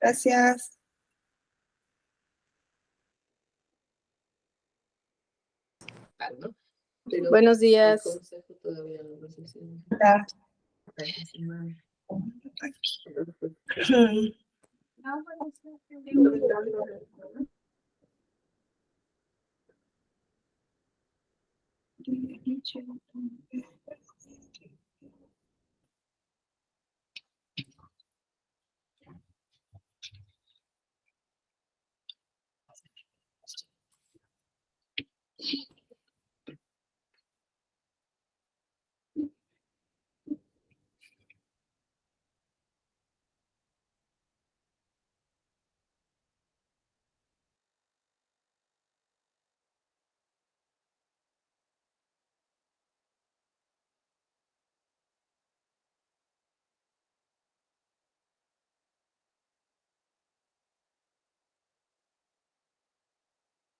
Gracias. Buenos días. Hola.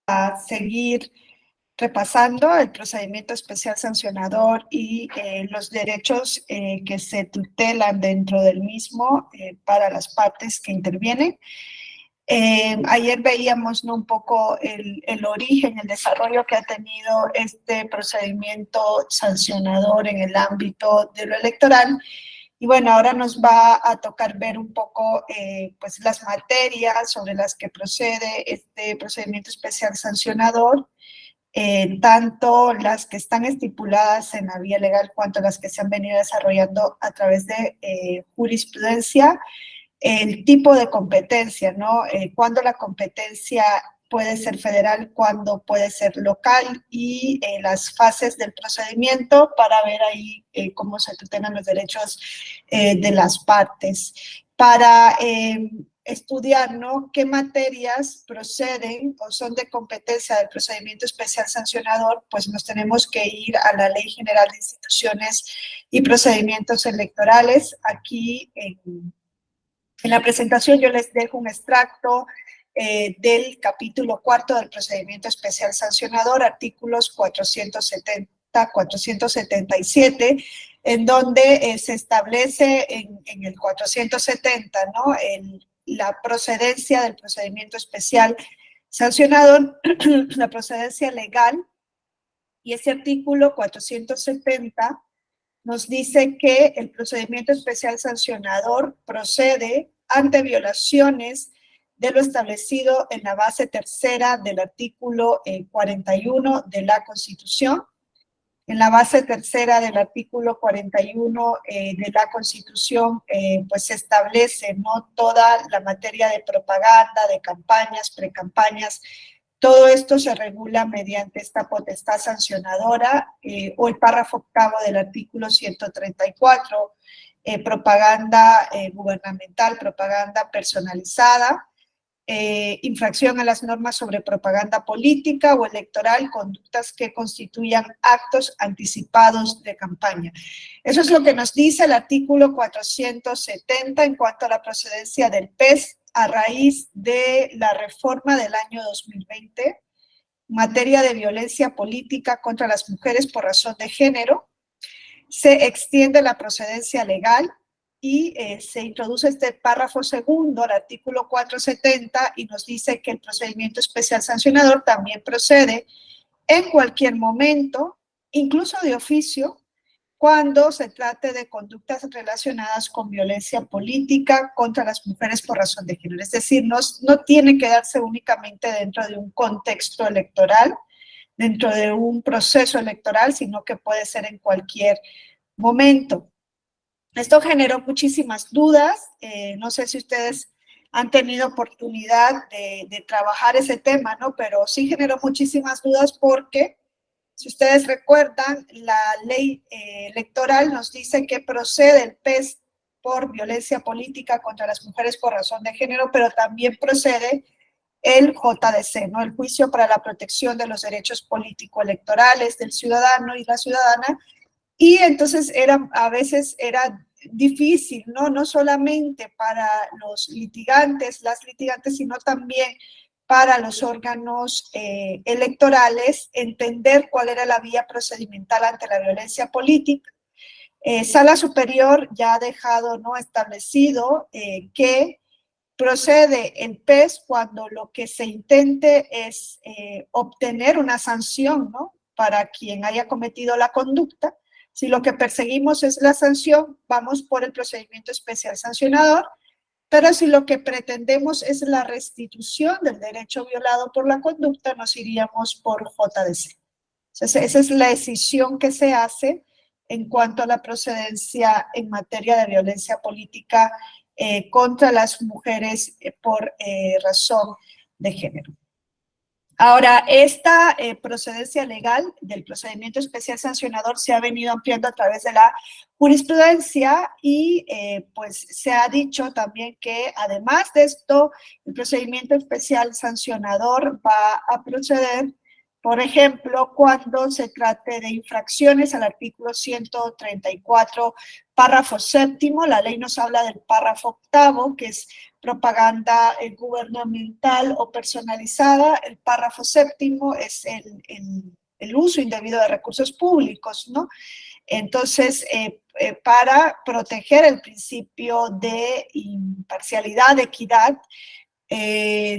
A seguir repasando el procedimiento especial sancionador y los derechos que se tutelan dentro del mismo para las partes que intervienen. Ayer veíamos, ¿no?, un poco el origen, el desarrollo que ha tenido este procedimiento sancionador en el ámbito de lo electoral. Y bueno, ahora nos va a tocar ver un poco pues las materias sobre las que procede este procedimiento especial sancionador, tanto las que están estipuladas en la vía legal cuanto las que se han venido desarrollando a través de jurisprudencia, el tipo de competencia, ¿no? Cuándo la competencia puede ser federal, cuándo puede ser local y las fases del procedimiento para ver ahí cómo se tutelan los derechos de las partes. Para estudiar, ¿no?, qué materias proceden o son de competencia del procedimiento especial sancionador, pues nos tenemos que ir a la Ley General de Instituciones y Procedimientos Electorales. Aquí en la presentación yo les dejo un extracto del capítulo 4 del procedimiento especial sancionador, artículos 470, 477, en donde se establece en el 470, ¿no?, la procedencia del procedimiento especial sancionador, la procedencia legal, y ese artículo 470 nos dice que el procedimiento especial sancionador procede ante violaciones de lo establecido en la base tercera del artículo 41 de la Constitución. En la base tercera del artículo 41 de la Constitución, pues se establece, ¿no?, toda la materia de propaganda, de campañas, precampañas. Todo esto se regula mediante esta potestad sancionadora o el párrafo octavo del artículo 134, propaganda gubernamental, propaganda personalizada, infracción a las normas sobre propaganda política o electoral, conductas que constituyan actos anticipados de campaña. Eso es lo que nos dice el artículo 470 en cuanto a la procedencia del PES a raíz de la reforma del año 2020, materia de violencia política contra las mujeres por razón de género. Se extiende la procedencia legal y se introduce este párrafo segundo, el artículo 470, y nos dice que el procedimiento especial sancionador también procede en cualquier momento, incluso de oficio, cuando se trate de conductas relacionadas con violencia política contra las mujeres por razón de género. Es decir, no tiene que darse únicamente dentro de un contexto electoral, dentro de un proceso electoral, sino que puede ser en cualquier momento. Esto generó muchísimas dudas. No sé si ustedes han tenido oportunidad de trabajar ese tema, ¿no? Pero sí generó muchísimas dudas porque, si ustedes recuerdan, la ley electoral nos dice que procede el PES por violencia política contra las mujeres por razón de género, pero también procede el JDC, ¿no?, el Juicio para la Protección de los Derechos Político-Electorales del ciudadano y la ciudadana. Y entonces a veces era difícil, ¿no? No solamente para los litigantes, las litigantes, sino también para los órganos electorales, entender cuál era la vía procedimental ante la violencia política. Sala Superior ya ha dejado, ¿no?, establecido que procede el PES cuando lo que se intente es obtener una sanción, ¿no?, para quien haya cometido la conducta. Si lo que perseguimos es la sanción, vamos por el procedimiento especial sancionador, pero si lo que pretendemos es la restitución del derecho violado por la conducta, nos iríamos por JDC. Entonces, esa es la decisión que se hace en cuanto a la procedencia en materia de violencia política contra las mujeres por razón de género. Ahora, esta procedencia legal del procedimiento especial sancionador se ha venido ampliando a través de la jurisprudencia y pues se ha dicho también que además de esto, el procedimiento especial sancionador va a proceder, por ejemplo, cuando se trate de infracciones al artículo 134, párrafo séptimo. La ley nos habla del párrafo octavo, que es propaganda gubernamental o personalizada. El párrafo séptimo es el uso indebido de recursos públicos, ¿no? Entonces, para proteger el principio de imparcialidad, de equidad,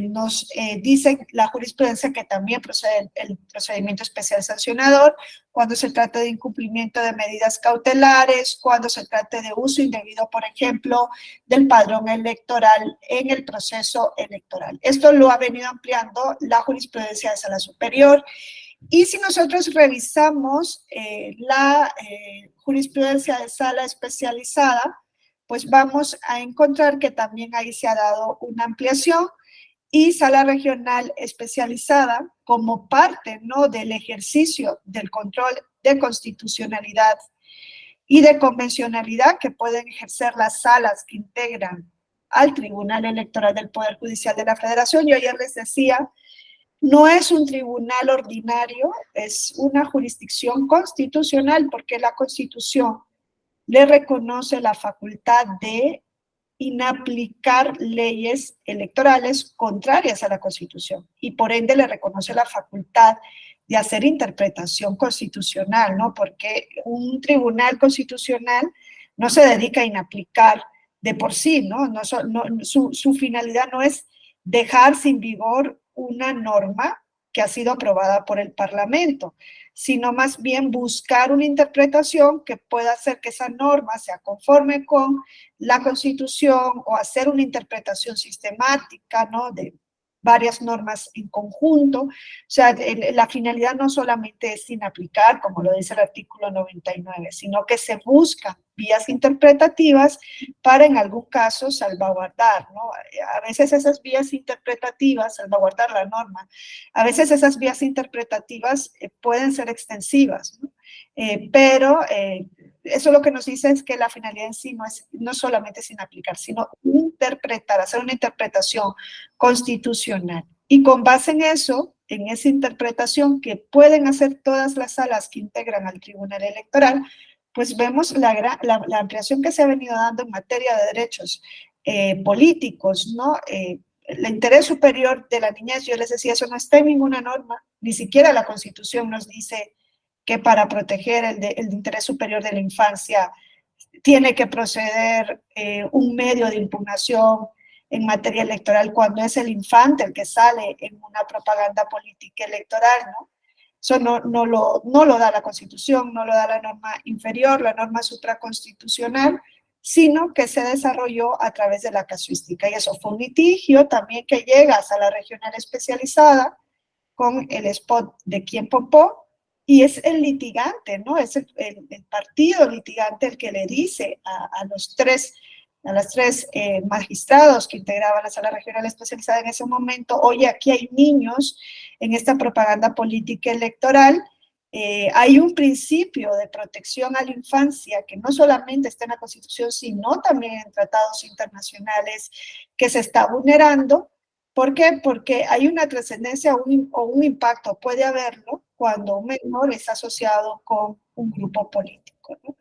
nos dice la jurisprudencia que también procede el procedimiento especial sancionador cuando se trata de incumplimiento de medidas cautelares, cuando se trate de uso indebido, por ejemplo, del padrón electoral en el proceso electoral. Esto lo ha venido ampliando la jurisprudencia de sala superior. Y si nosotros revisamos la jurisprudencia de sala especializada, pues vamos a encontrar que también ahí se ha dado una ampliación, y sala regional especializada como parte, ¿no?, del ejercicio del control de constitucionalidad y de convencionalidad que pueden ejercer las salas que integran al Tribunal Electoral del Poder Judicial de la Federación. Yo ayer les decía, no es un tribunal ordinario, es una jurisdicción constitucional, porque la Constitución le reconoce la facultad de inaplicar leyes electorales contrarias a la Constitución y por ende le reconoce la facultad de hacer interpretación constitucional, ¿no? Porque un tribunal constitucional no se dedica a inaplicar de por sí, ¿no? Su finalidad no es dejar sin vigor una norma que ha sido aprobada por el Parlamento, sino más bien buscar una interpretación que pueda hacer que esa norma sea conforme con la Constitución, o hacer una interpretación sistemática, ¿no?, de varias normas en conjunto. O sea, la finalidad no solamente es inaplicar, como lo dice el artículo 99, sino que se buscan vías interpretativas para en algún caso salvaguardar, ¿no? A veces esas vías interpretativas, salvaguardar la norma, a veces esas vías interpretativas pueden ser extensivas, ¿no? Pero eso lo que nos dice es que la finalidad en sí no solamente es inaplicar, sino interpretar, hacer una interpretación constitucional. Y con base en eso, en esa interpretación que pueden hacer todas las salas que integran al Tribunal Electoral, pues vemos la ampliación que se ha venido dando en materia de derechos políticos, ¿no? El interés superior de la niñez, yo les decía, eso no está en ninguna norma, ni siquiera la Constitución nos dice que para proteger el interés superior de la infancia tiene que proceder un medio de impugnación en materia electoral cuando es el infante el que sale en una propaganda política electoral, ¿no? Eso no lo da la Constitución, no lo da la norma inferior, la norma supraconstitucional, sino que se desarrolló a través de la casuística. Y eso fue un litigio también que llega hasta la regional especializada con el spot de Quien Popó, y es el litigante, ¿no? Es el partido litigante el que le dice a las tres magistrados que integraban la sala regional especializada en ese momento: oye, aquí hay niños en esta propaganda política electoral, hay un principio de protección a la infancia que no solamente está en la Constitución, sino también en tratados internacionales, que se está vulnerando. ¿Por qué? Porque hay una trascendencia o un impacto, puede haberlo, cuando un menor está asociado con un grupo político, ¿no?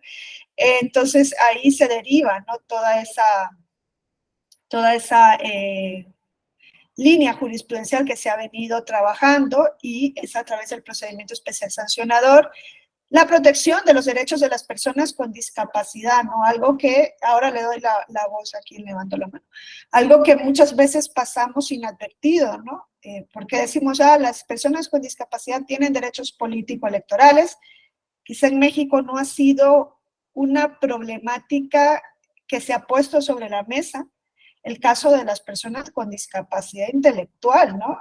Entonces ahí se deriva, ¿no?, toda esa línea jurisprudencial que se ha venido trabajando, y es a través del procedimiento especial sancionador. La protección de los derechos de las personas con discapacidad, ¿no? Algo que, ahora le doy la voz a quien levantó la mano, algo que muchas veces pasamos inadvertido, ¿no? Porque decimos, las personas con discapacidad tienen derechos político-electorales. Quizá en México no ha sido una problemática que se ha puesto sobre la mesa el caso de las personas con discapacidad intelectual, ¿no?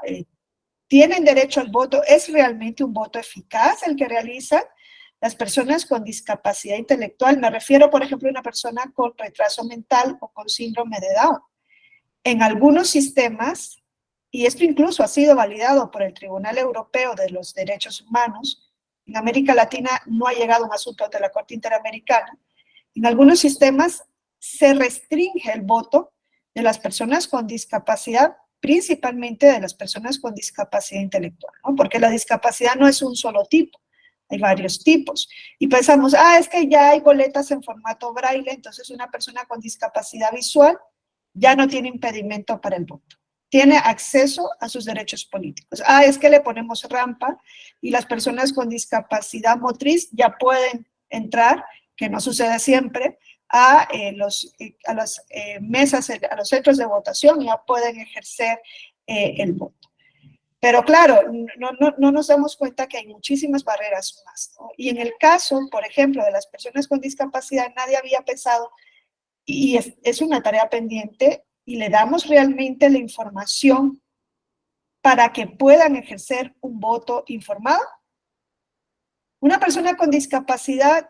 Tienen derecho al voto, es realmente un voto eficaz el que realizan las personas con discapacidad intelectual. Me refiero, por ejemplo, a una persona con retraso mental o con síndrome de Down. En algunos sistemas, y esto incluso ha sido validado por el Tribunal Europeo de los Derechos Humanos, en América Latina no ha llegado un asunto ante la Corte Interamericana, en algunos sistemas se restringe el voto de las personas con discapacidad, principalmente de las personas con discapacidad intelectual, ¿no? Porque la discapacidad no es un solo tipo, hay varios tipos. Y pensamos, es que ya hay boletas en formato braille, entonces una persona con discapacidad visual ya no tiene impedimento para el voto. Tiene acceso a sus derechos políticos. Es que le ponemos rampa y las personas con discapacidad motriz ya pueden entrar, que no sucede siempre, a las mesas, a los centros de votación, ya pueden ejercer el voto. Pero claro, no nos damos cuenta que hay muchísimas barreras más, ¿no? Y en el caso, por ejemplo, de las personas con discapacidad, nadie había pensado, y es una tarea pendiente, y le damos realmente la información para que puedan ejercer un voto informado. Una persona con discapacidad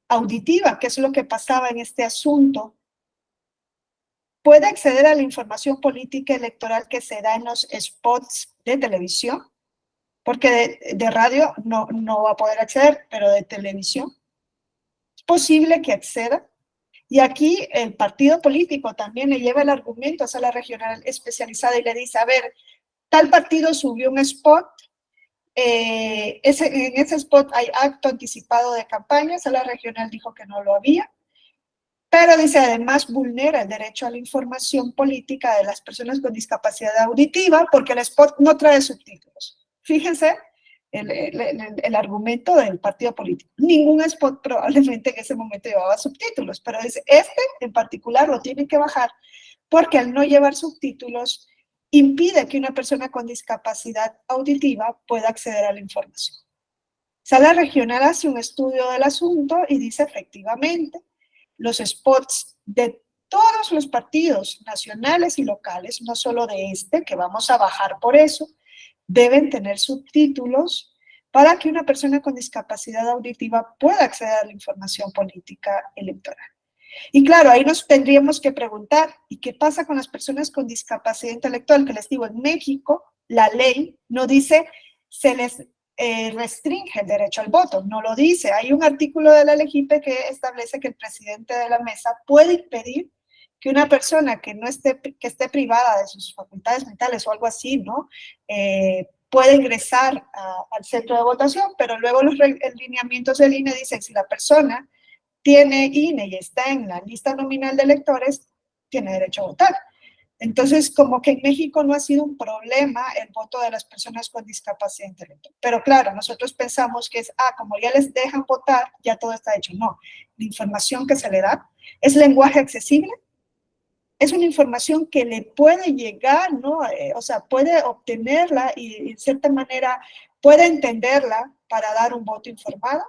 auditiva, que es lo que pasaba en este asunto, puede acceder a la información política electoral que se da en los spots de televisión, porque de radio no va a poder acceder, pero de televisión es posible que acceda. Y aquí el partido político también le lleva el argumento a sala regional especializada y le dice, a ver, tal partido subió un spot, en ese spot hay acto anticipado de campaña, sala regional dijo que no lo había, pero dice además vulnera el derecho a la información política de las personas con discapacidad auditiva porque el spot no trae subtítulos. Fíjense el argumento del partido político. Ningún spot probablemente en ese momento llevaba subtítulos, pero dice, este en particular lo tiene que bajar porque al no llevar subtítulos impide que una persona con discapacidad auditiva pueda acceder a la información. Sala regional hace un estudio del asunto y dice efectivamente, los spots de todos los partidos nacionales y locales, no solo de este, que vamos a bajar por eso, deben tener subtítulos para que una persona con discapacidad auditiva pueda acceder a la información política electoral. Y claro, ahí nos tendríamos que preguntar, ¿y qué pasa con las personas con discapacidad intelectual? Que les digo, en México la ley no dice se les restringe el derecho al voto, no lo dice. Hay un artículo de la LEGIPE que establece que el presidente de la mesa puede impedir que una persona que esté privada de sus facultades mentales o algo así, ¿no? Puede ingresar al centro de votación, pero luego los lineamientos del INE dicen si la persona tiene INE y está en la lista nominal de electores, tiene derecho a votar. Entonces, como que en México no ha sido un problema el voto de las personas con discapacidad intelectual. Pero claro, nosotros pensamos que es, como ya les dejan votar, ya todo está hecho. No, la información que se le da es lenguaje accesible, es una información que le puede llegar, ¿no? O sea, puede obtenerla y de cierta manera puede entenderla para dar un voto informado.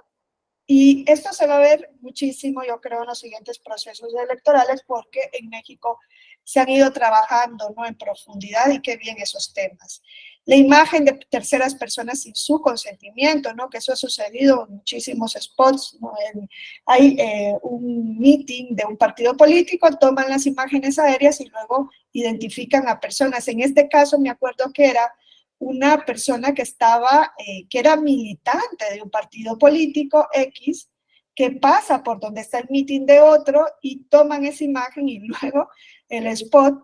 Y esto se va a ver muchísimo, yo creo, en los siguientes procesos electorales, porque en México se han ido trabajando, ¿no?, en profundidad, y qué bien esos temas. La imagen de terceras personas sin su consentimiento, ¿no?, que eso ha sucedido en muchísimos spots, ¿no? Hay un meeting de un partido político, toman las imágenes aéreas y luego identifican a personas. En este caso me acuerdo que era una persona que que era militante de un partido político X, que pasa por donde está el meeting de otro y toman esa imagen y luego el spot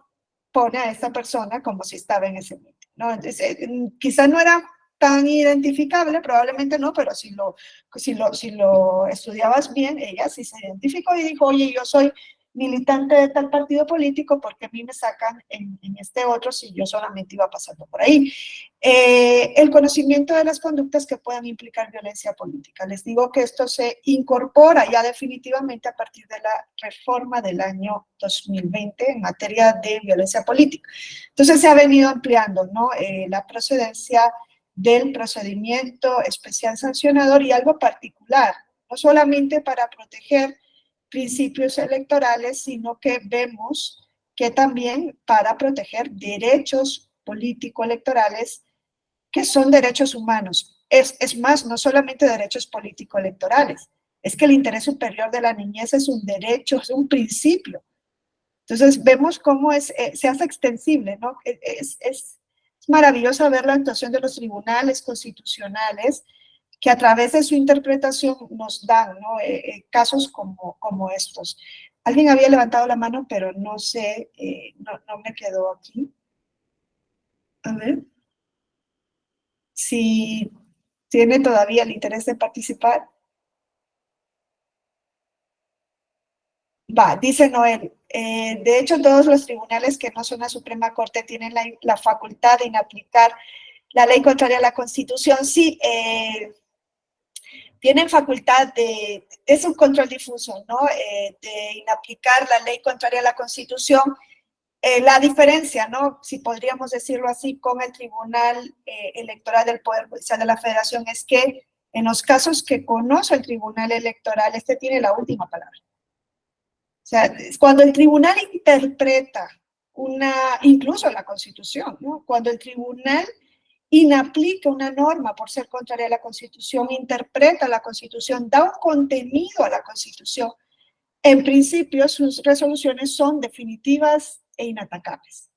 pone a esa persona como si estaba en ese meeting, ¿no? Entonces, quizá no era tan identificable, probablemente no, pero si lo estudiabas bien, ella sí se identificó y dijo, oye, yo soy militante de tal partido político, porque a mí me sacan en este otro si yo solamente iba pasando por ahí. El conocimiento de las conductas que puedan implicar violencia política. Les digo que esto se incorpora ya definitivamente a partir de la reforma del año 2020 en materia de violencia política. Entonces se ha venido ampliando, ¿no? La procedencia del procedimiento especial sancionador y algo particular, no solamente para proteger principios electorales, sino que vemos que también para proteger derechos político-electorales que son derechos humanos. Es más, no solamente derechos político-electorales, es que el interés superior de la niñez es un derecho, es un principio. Entonces vemos cómo se hace extensible, ¿no? Es maravilloso ver la actuación de los tribunales constitucionales que a través de su interpretación nos dan, ¿no? Casos como estos. Alguien había levantado la mano, pero no sé, no me quedó aquí. A ver. Si tiene todavía el interés de participar. Va, dice Noel, de hecho todos los tribunales que no son la Suprema Corte tienen la facultad de inaplicar la ley contraria a la Constitución. Sí, tienen facultad es un control difuso, ¿no? De inaplicar la ley contraria a la Constitución. La diferencia, ¿no? Si podríamos decirlo así, con el Tribunal Electoral del Poder Judicial de la Federación es que en los casos que conoce el Tribunal Electoral, este tiene la última palabra. O sea, cuando el tribunal interpreta incluso la Constitución, ¿no? Cuando el tribunal inaplica una norma por ser contraria a la Constitución, interpreta la Constitución, da un contenido a la Constitución, en principio sus resoluciones son definitivas e inatacables.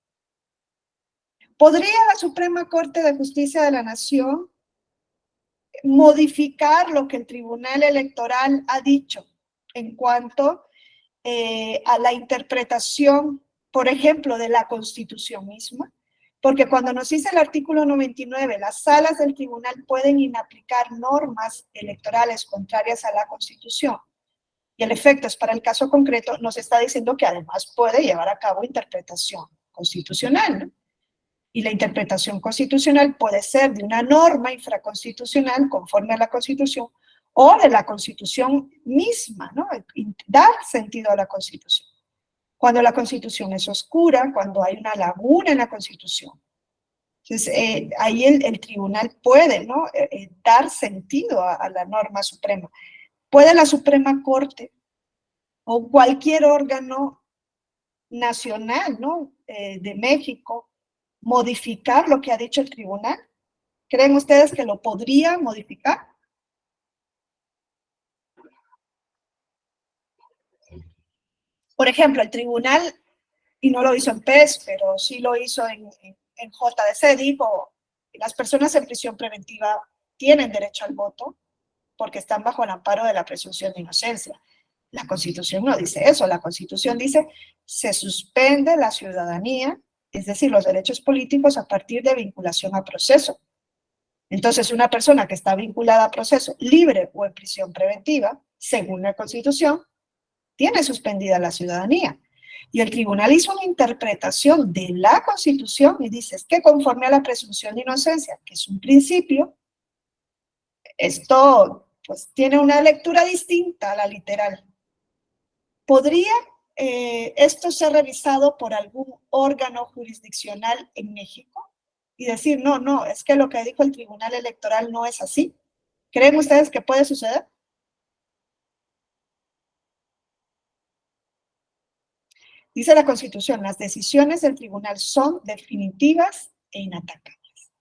¿Podría la Suprema Corte de Justicia de la Nación modificar lo que el Tribunal Electoral ha dicho en cuanto a la interpretación, por ejemplo, de la Constitución misma? Porque cuando nos dice el artículo 99, las salas del tribunal pueden inaplicar normas electorales contrarias a la Constitución, y el efecto es para el caso concreto, nos está diciendo que además puede llevar a cabo interpretación constitucional, ¿no? Y la interpretación constitucional puede ser de una norma infraconstitucional conforme a la Constitución o de la Constitución misma, ¿no? Dar sentido a la Constitución. Cuando la Constitución es oscura, cuando hay una laguna en la Constitución. Entonces, ahí el tribunal puede, ¿no? Dar sentido a la norma suprema. Puede la Suprema Corte o cualquier órgano nacional, ¿no? De México, modificar lo que ha dicho el tribunal. ¿Creen ustedes que lo podría modificar? Por ejemplo, el tribunal, y no lo hizo en PES, pero sí lo hizo en JDC, dijo, las personas en prisión preventiva tienen derecho al voto porque están bajo el amparo de la presunción de inocencia. La Constitución no dice eso, la Constitución dice se suspende la ciudadanía, es decir, los derechos políticos a partir de vinculación a proceso. Entonces, una persona que está vinculada a proceso libre o en prisión preventiva, según la Constitución, tiene suspendida la ciudadanía. Y el tribunal hizo una interpretación de la Constitución y dice, es que conforme a la presunción de inocencia, que es un principio, esto pues tiene una lectura distinta a la literal. ¿Podría esto ser revisado por algún órgano jurisdiccional en México? Y decir, no, es que lo que dijo el Tribunal Electoral no es así. ¿Creen ustedes que puede suceder? Dice la Constitución, las decisiones del tribunal son definitivas e inatacables.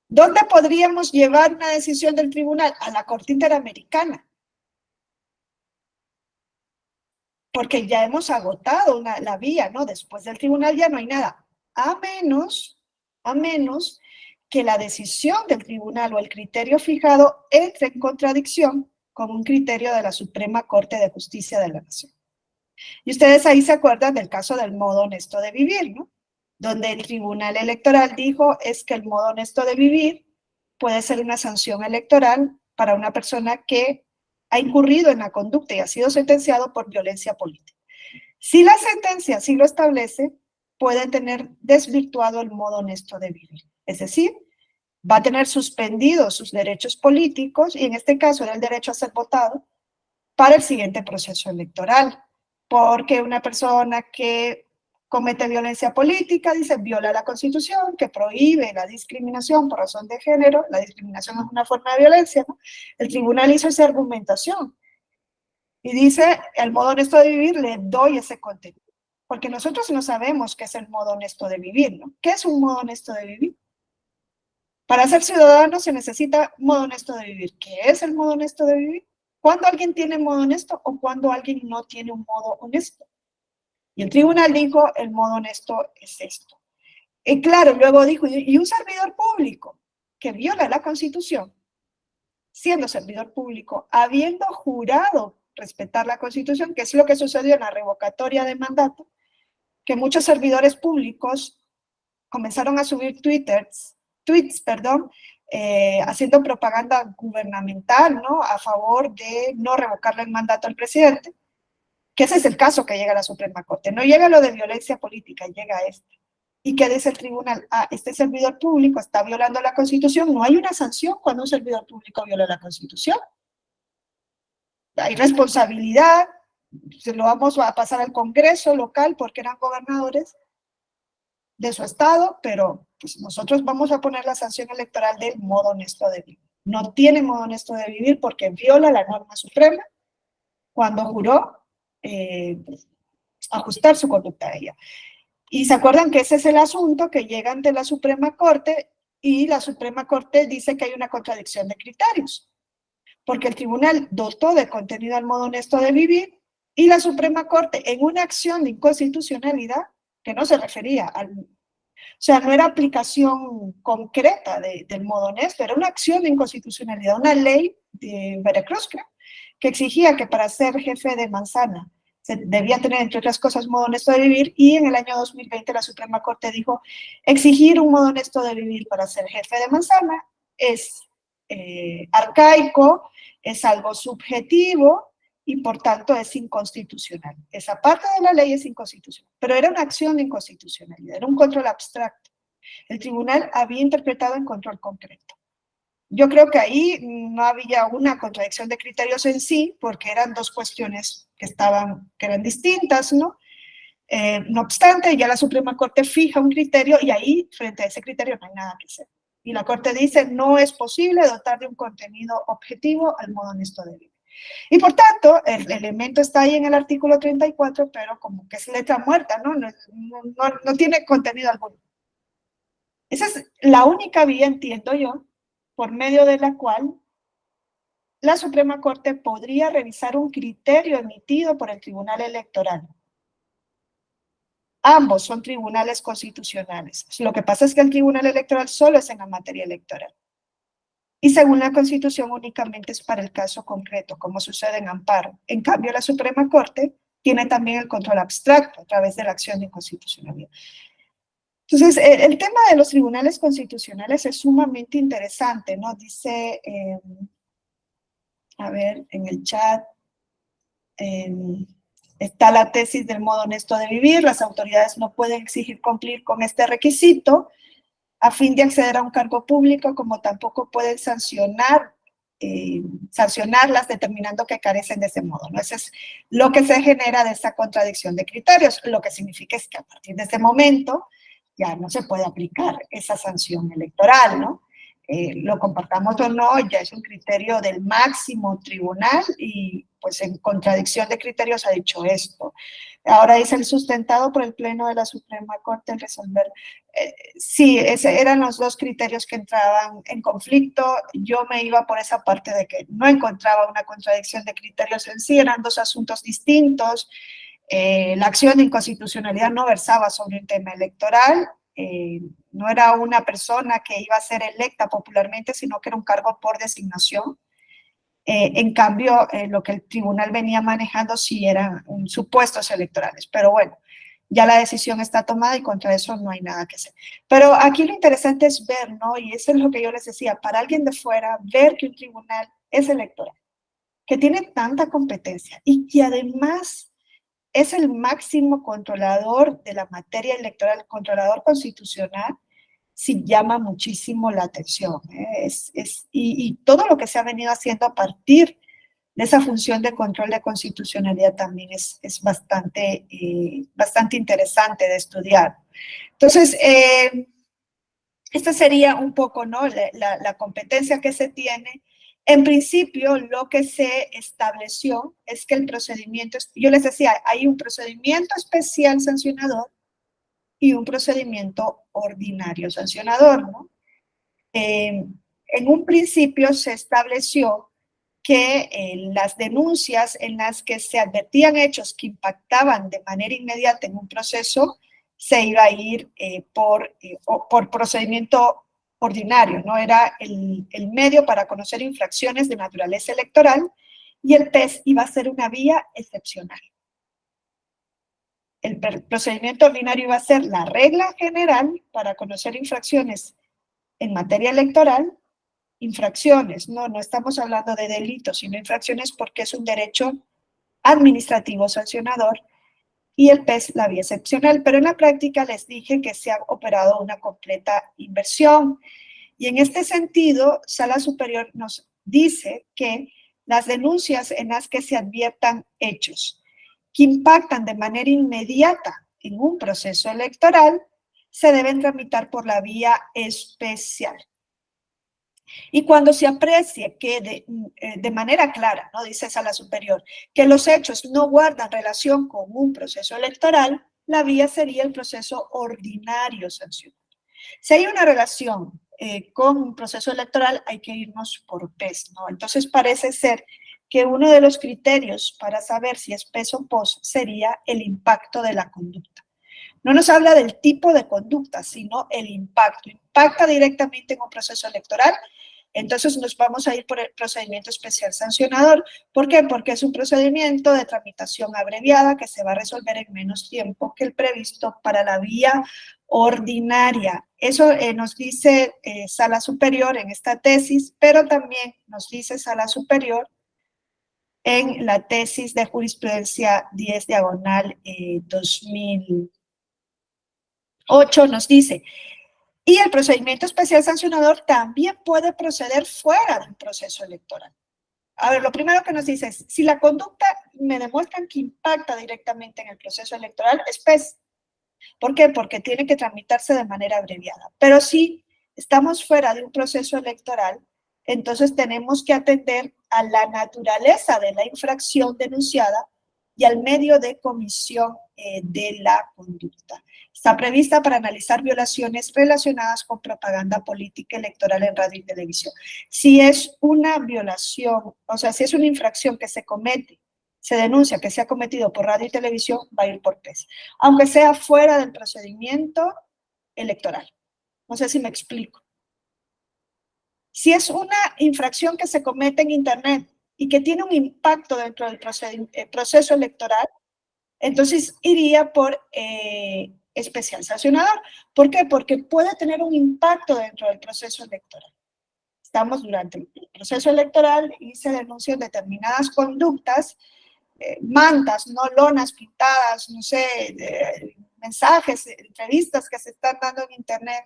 ¿Dónde podríamos llevar una decisión del tribunal? A la Corte Interamericana. Porque ya hemos agotado la vía, ¿no? Después del tribunal ya no hay nada. A menos que la decisión del tribunal o el criterio fijado entre en contradicción con un criterio de la Suprema Corte de Justicia de la Nación. Y ustedes ahí se acuerdan del caso del modo honesto de vivir, ¿no? Donde el Tribunal Electoral dijo es que el modo honesto de vivir puede ser una sanción electoral para una persona que ha incurrido en la conducta y ha sido sentenciado por violencia política. Si la sentencia sí lo establece, puede tener desvirtuado el modo honesto de vivir. Es decir, va a tener suspendidos sus derechos políticos, y en este caso era el derecho a ser votado, para el siguiente proceso electoral. Porque una persona que comete violencia política, dice, viola la Constitución, que prohíbe la discriminación por razón de género, la discriminación es una forma de violencia, ¿no? El tribunal hizo esa argumentación y dice, el modo honesto de vivir, le doy ese contenido. Porque nosotros no sabemos qué es el modo honesto de vivir, ¿no? ¿Qué es un modo honesto de vivir? Para ser ciudadano se necesita modo honesto de vivir. ¿Qué es el modo honesto de vivir? ¿Cuándo alguien tiene modo honesto o cuándo alguien no tiene un modo honesto? Y el tribunal dijo, el modo honesto es esto. Y claro, luego dijo, y un servidor público que viola la Constitución, siendo servidor público, habiendo jurado respetar la Constitución, que es lo que sucedió en la revocatoria de mandato, que muchos servidores públicos comenzaron a subir tweets, haciendo propaganda gubernamental, ¿no? A favor de no revocarle el mandato al presidente, que ese es el caso que llega a la Suprema Corte. No llega lo de violencia política, llega a este. ¿Y qué dice el tribunal? Ah, este servidor público está violando la Constitución. No hay una sanción cuando un servidor público viola la Constitución. Hay responsabilidad, se lo vamos a pasar al Congreso local porque eran gobernadores de su estado, pero pues nosotros vamos a poner la sanción electoral del modo honesto de vivir. No tiene modo honesto de vivir porque viola la norma suprema cuando juró ajustar su conducta a ella. Y se acuerdan que ese es el asunto que llega ante la Suprema Corte y la Suprema Corte dice que hay una contradicción de criterios, porque el tribunal dotó de contenido al modo honesto de vivir y la Suprema Corte en una acción de inconstitucionalidad que no se refería al... O sea, no era aplicación concreta del modo honesto, era una acción de inconstitucionalidad, una ley de Veracruz, creo, que exigía que para ser jefe de manzana se debía tener, entre otras cosas, modo honesto de vivir, y en el año 2020 la Suprema Corte dijo, exigir un modo honesto de vivir para ser jefe de manzana es arcaico, es algo subjetivo, y por tanto es inconstitucional. Esa parte de la ley es inconstitucional, pero era una acción de inconstitucionalidad, era un control abstracto. El tribunal había interpretado en control concreto. Yo creo que ahí no había una contradicción de criterios en sí, porque eran dos cuestiones que eran distintas, ¿no? No obstante, ya la Suprema Corte fija un criterio y ahí, frente a ese criterio, no hay nada que hacer. Y la Corte dice, no es posible dotar de un contenido objetivo al modo honesto de vivir. Y por tanto, el elemento está ahí en el artículo 34, pero como que es letra muerta, ¿no? No tiene contenido alguno. Esa es la única vía, entiendo yo, por medio de la cual la Suprema Corte podría revisar un criterio emitido por el Tribunal Electoral. Ambos son tribunales constitucionales. Lo que pasa es que el Tribunal Electoral solo es en la materia electoral. Y según la Constitución únicamente es para el caso concreto, como sucede en amparo. En cambio, la Suprema Corte tiene también el control abstracto a través de la acción de inconstitucionalidad. Entonces, el tema de los tribunales constitucionales es sumamente interesante, ¿no? Dice, a ver, en el chat, está la tesis del modo honesto de vivir, las autoridades no pueden exigir cumplir con este requisito a fin de acceder a un cargo público, como tampoco pueden sancionarlas determinando que carecen de ese modo, ¿no? Eso es lo que se genera de esa contradicción de criterios, lo que significa es que a partir de ese momento ya no se puede aplicar esa sanción electoral, ¿no? Lo compartamos o no, ya es un criterio del máximo tribunal y pues en contradicción de criterios ha dicho esto. Ahora dice el sustentado por el Pleno de la Suprema Corte en resolver. Sí, eran los dos criterios que entraban en conflicto. Yo me iba por esa parte de que no encontraba una contradicción de criterios en sí, eran dos asuntos distintos. La acción de inconstitucionalidad no versaba sobre un tema electoral, no era una persona que iba a ser electa popularmente, sino que era un cargo por designación. En cambio, lo que el tribunal venía manejando sí eran supuestos electorales, pero bueno, ya la decisión está tomada y contra eso no hay nada que hacer. Pero aquí lo interesante es ver, ¿no? Y eso es lo que yo les decía, para alguien de fuera, ver que un tribunal es electoral, que tiene tanta competencia y que además es el máximo controlador de la materia electoral, controlador constitucional, sí llama muchísimo la atención. Y todo lo que se ha venido haciendo a partir de esa función de control de constitucionalidad también es bastante interesante de estudiar. Entonces, esta sería un poco, ¿no?, la competencia que se tiene. En principio, lo que se estableció es que el procedimiento, yo les decía, hay un procedimiento especial sancionador y un procedimiento ordinario sancionador, ¿no? En un principio se estableció que las denuncias en las que se advertían hechos que impactaban de manera inmediata en un proceso se iba a ir por procedimiento ordinario, ¿no? Era el medio para conocer infracciones de naturaleza electoral y el PES iba a ser una vía excepcional. El procedimiento ordinario iba a ser la regla general para conocer infracciones en materia electoral. Infracciones, no estamos hablando de delitos, sino infracciones porque es un derecho administrativo sancionador y el PES la vía excepcional, pero en la práctica les dije que se ha operado una completa inversión y en este sentido, Sala Superior nos dice que las denuncias en las que se adviertan hechos que impactan de manera inmediata en un proceso electoral se deben tramitar por la vía especial. Y cuando se aprecie que de manera clara, ¿no?, dice Sala Superior, que los hechos no guardan relación con un proceso electoral, la vía sería el proceso ordinario sancionador. Si hay una relación con un proceso electoral, hay que irnos por PES, ¿no? Entonces parece ser que uno de los criterios para saber si es PES o POS sería el impacto de la conducta. No nos habla del tipo de conducta, sino el impacto. Impacta directamente en un proceso electoral, entonces nos vamos a ir por el procedimiento especial sancionador. ¿Por qué? Porque es un procedimiento de tramitación abreviada que se va a resolver en menos tiempo que el previsto para la vía ordinaria. Eso nos dice Sala Superior en esta tesis, pero también nos dice Sala Superior en la tesis de jurisprudencia 10/2008, nos dice: y el procedimiento especial sancionador también puede proceder fuera de un proceso electoral. A ver, lo primero que nos dice es, si la conducta me demuestran que impacta directamente en el proceso electoral, es PES. ¿Por qué? Porque tiene que tramitarse de manera abreviada. Pero si estamos fuera de un proceso electoral, entonces tenemos que atender a la naturaleza de la infracción denunciada y al medio de comisión de la conducta. Está prevista para analizar violaciones relacionadas con propaganda política electoral en radio y televisión. Si es una violación, o sea, si es una infracción que se comete, se denuncia que se ha cometido por radio y televisión, va a ir por PES, aunque sea fuera del procedimiento electoral. No sé si me explico. Si es una infracción que se comete en Internet y que tiene un impacto dentro del proceso electoral, entonces iría por especial sancionador. ¿Por qué? Porque puede tener un impacto dentro del proceso electoral. Estamos durante el proceso electoral y se denuncian determinadas conductas, mantas, no lonas pintadas, no sé, mensajes, entrevistas que se están dando en Internet,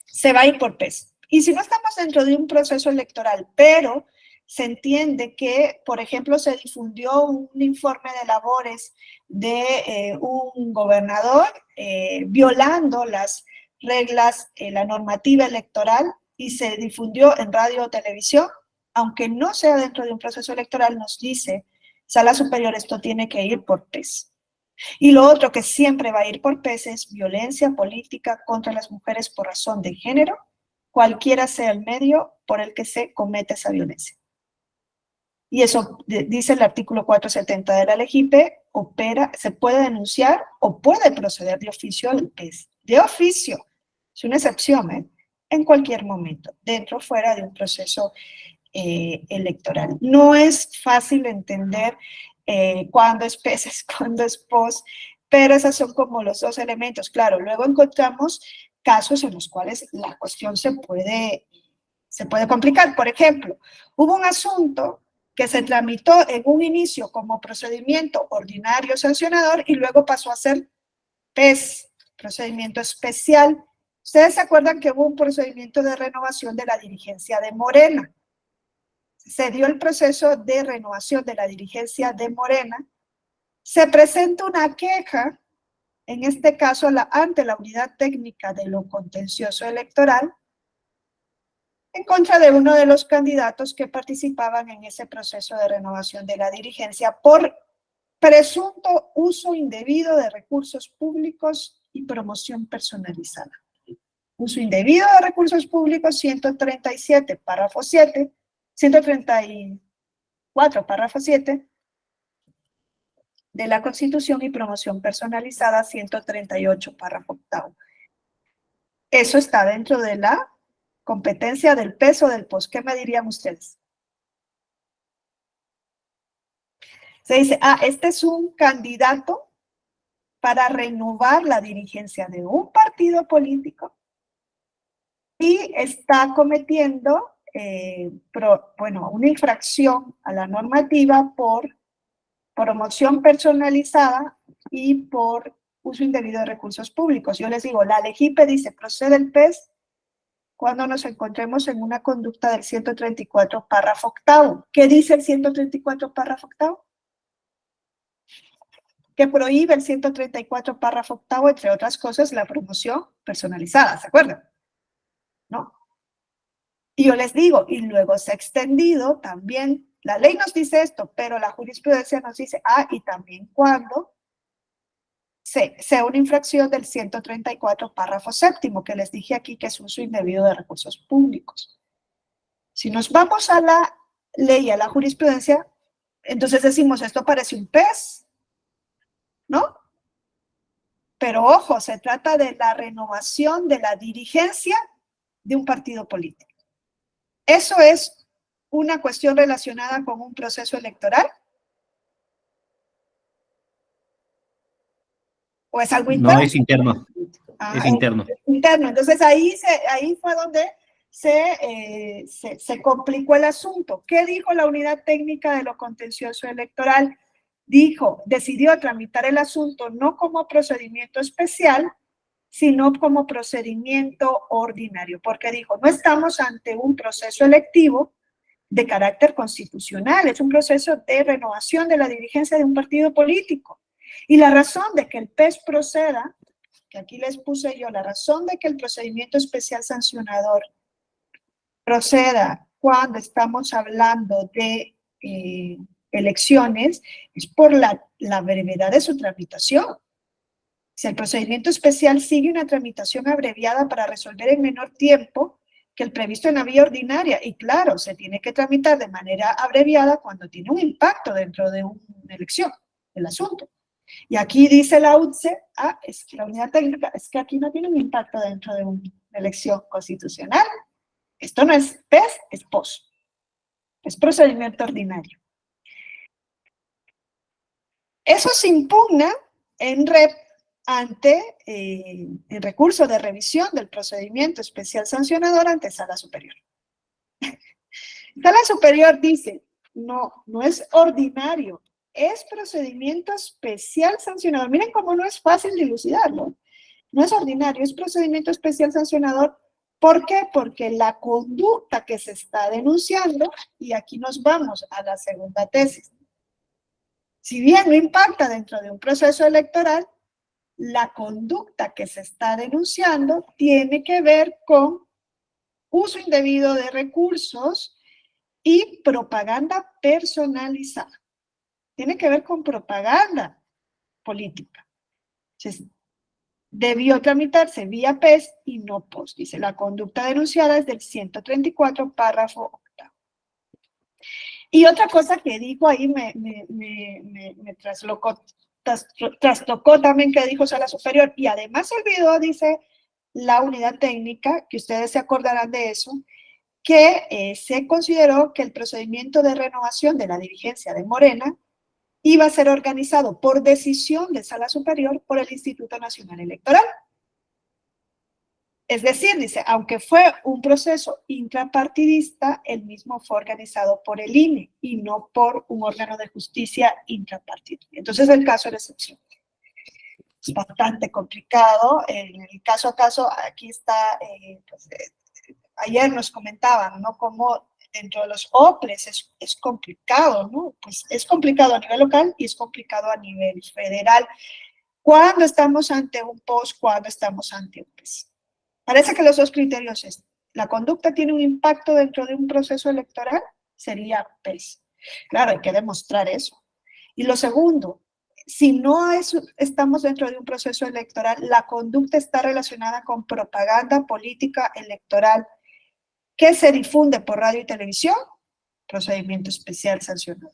se va a ir por PES. Y si no estamos dentro de un proceso electoral, pero se entiende que, por ejemplo, se difundió un informe de labores de un gobernador violando las reglas, la normativa electoral, y se difundió en radio o televisión, aunque no sea dentro de un proceso electoral, nos dice Sala Superior, esto tiene que ir por PES. Y lo otro que siempre va a ir por PES es violencia política contra las mujeres por razón de género, cualquiera sea el medio por el que se comete esa violencia. Y eso dice el artículo 470 de la LEGIPE, se puede denunciar o puede proceder de oficio al PES. De oficio, es una excepción, en cualquier momento, dentro o fuera de un proceso electoral. No es fácil entender cuándo es PES, cuándo es POS, pero esos son como los dos elementos. Claro, luego encontramos casos en los cuales la cuestión se puede complicar. Por ejemplo, hubo un asunto que se tramitó en un inicio como procedimiento ordinario sancionador y luego pasó a ser PES, procedimiento especial. Ustedes se acuerdan que hubo un procedimiento de renovación de la dirigencia de Morena. Se dio el proceso de renovación de la dirigencia de Morena. Se presenta una queja, en este caso ante la Unidad Técnica de lo Contencioso Electoral, en contra de uno de los candidatos que participaban en ese proceso de renovación de la dirigencia por presunto uso indebido de recursos públicos y promoción personalizada. Uso indebido de recursos públicos, 137, párrafo 7, 134, párrafo 7 de la Constitución y promoción personalizada, 138, párrafo 8. Eso está dentro de la competencia del peso del POS. ¿Qué me dirían ustedes? Se dice, este es un candidato para renovar la dirigencia de un partido político y está cometiendo, una infracción a la normativa por promoción personalizada y por uso indebido de recursos públicos. Yo les digo, la LEGIPE dice, procede el PES cuando nos encontremos en una conducta del 134, párrafo 8. ¿Qué dice el 134, párrafo 8? Que prohíbe el 134, párrafo 8, entre otras cosas, la promoción personalizada, ¿se acuerdan? ¿No? Y yo les digo, y luego se ha extendido también, la ley nos dice esto, pero la jurisprudencia nos dice, y también cuando sea una infracción del 134, párrafo 7, que les dije aquí que es uso indebido de recursos públicos. Si nos vamos a la ley, a la jurisprudencia, entonces decimos, esto parece un PES, ¿no? Pero ojo, se trata de la renovación de la dirigencia de un partido político. ¿Eso es una cuestión relacionada con un proceso electoral? ¿O es algo interno? No, es interno. Es interno. Es interno. Entonces ahí fue donde se complicó el asunto. ¿Qué dijo la Unidad Técnica de lo Contencioso Electoral? Decidió tramitar el asunto no como procedimiento especial, sino como procedimiento ordinario, porque dijo, no estamos ante un proceso electivo de carácter constitucional, es un proceso de renovación de la dirigencia de un partido político. Y la razón de que el PES proceda, que aquí les puse yo, la razón de que el procedimiento especial sancionador proceda cuando estamos hablando de elecciones, es por la brevedad de su tramitación. Si el procedimiento especial sigue una tramitación abreviada para resolver en menor tiempo que el previsto en la vía ordinaria, y claro, se tiene que tramitar de manera abreviada cuando tiene un impacto dentro de una elección, el asunto. Y aquí dice la UTCE, es que la unidad técnica, es que aquí no tiene un impacto dentro de una elección constitucional. Esto no es PES, es POS. Es procedimiento ordinario. Eso se impugna en REP ante el recurso de revisión del procedimiento especial sancionador ante Sala Superior. Sala Superior dice, no es ordinario, es procedimiento especial sancionador. Miren cómo no es fácil dilucidarlo. No es ordinario, es procedimiento especial sancionador. ¿Por qué? Porque la conducta que se está denunciando, y aquí nos vamos a la segunda tesis, si bien no impacta dentro de un proceso electoral, la conducta que se está denunciando tiene que ver con uso indebido de recursos y propaganda personalizada. Tiene que ver con propaganda política. Entonces, debió tramitarse vía PES y no POS. Dice, la conducta denunciada es del 134, párrafo 8. Y otra cosa que dijo ahí me trastocó también, que dijo Sala Superior, y además se olvidó, dice la unidad técnica, que ustedes se acordarán de eso, que se consideró que el procedimiento de renovación de la dirigencia de Morena iba a ser organizado por decisión de Sala Superior por el Instituto Nacional Electoral. Es decir, dice, aunque fue un proceso intrapartidista, el mismo fue organizado por el INE y no por un órgano de justicia intrapartidista. Entonces, el caso es la excepción. Es bastante complicado. En el caso a caso, aquí está, ayer nos comentaban, ¿no? Cómo dentro de los OPLES es complicado, ¿no? Pues es complicado a nivel local y es complicado a nivel federal. ¿Cuándo estamos ante un POS? ¿Cuándo estamos ante un PES? Parece que los dos criterios es, la conducta tiene un impacto dentro de un proceso electoral, sería PES. Claro, hay que demostrar eso. Y lo segundo, si no estamos dentro de un proceso electoral, la conducta está relacionada con propaganda política electoral que se difunde por radio y televisión, procedimiento especial sancionado.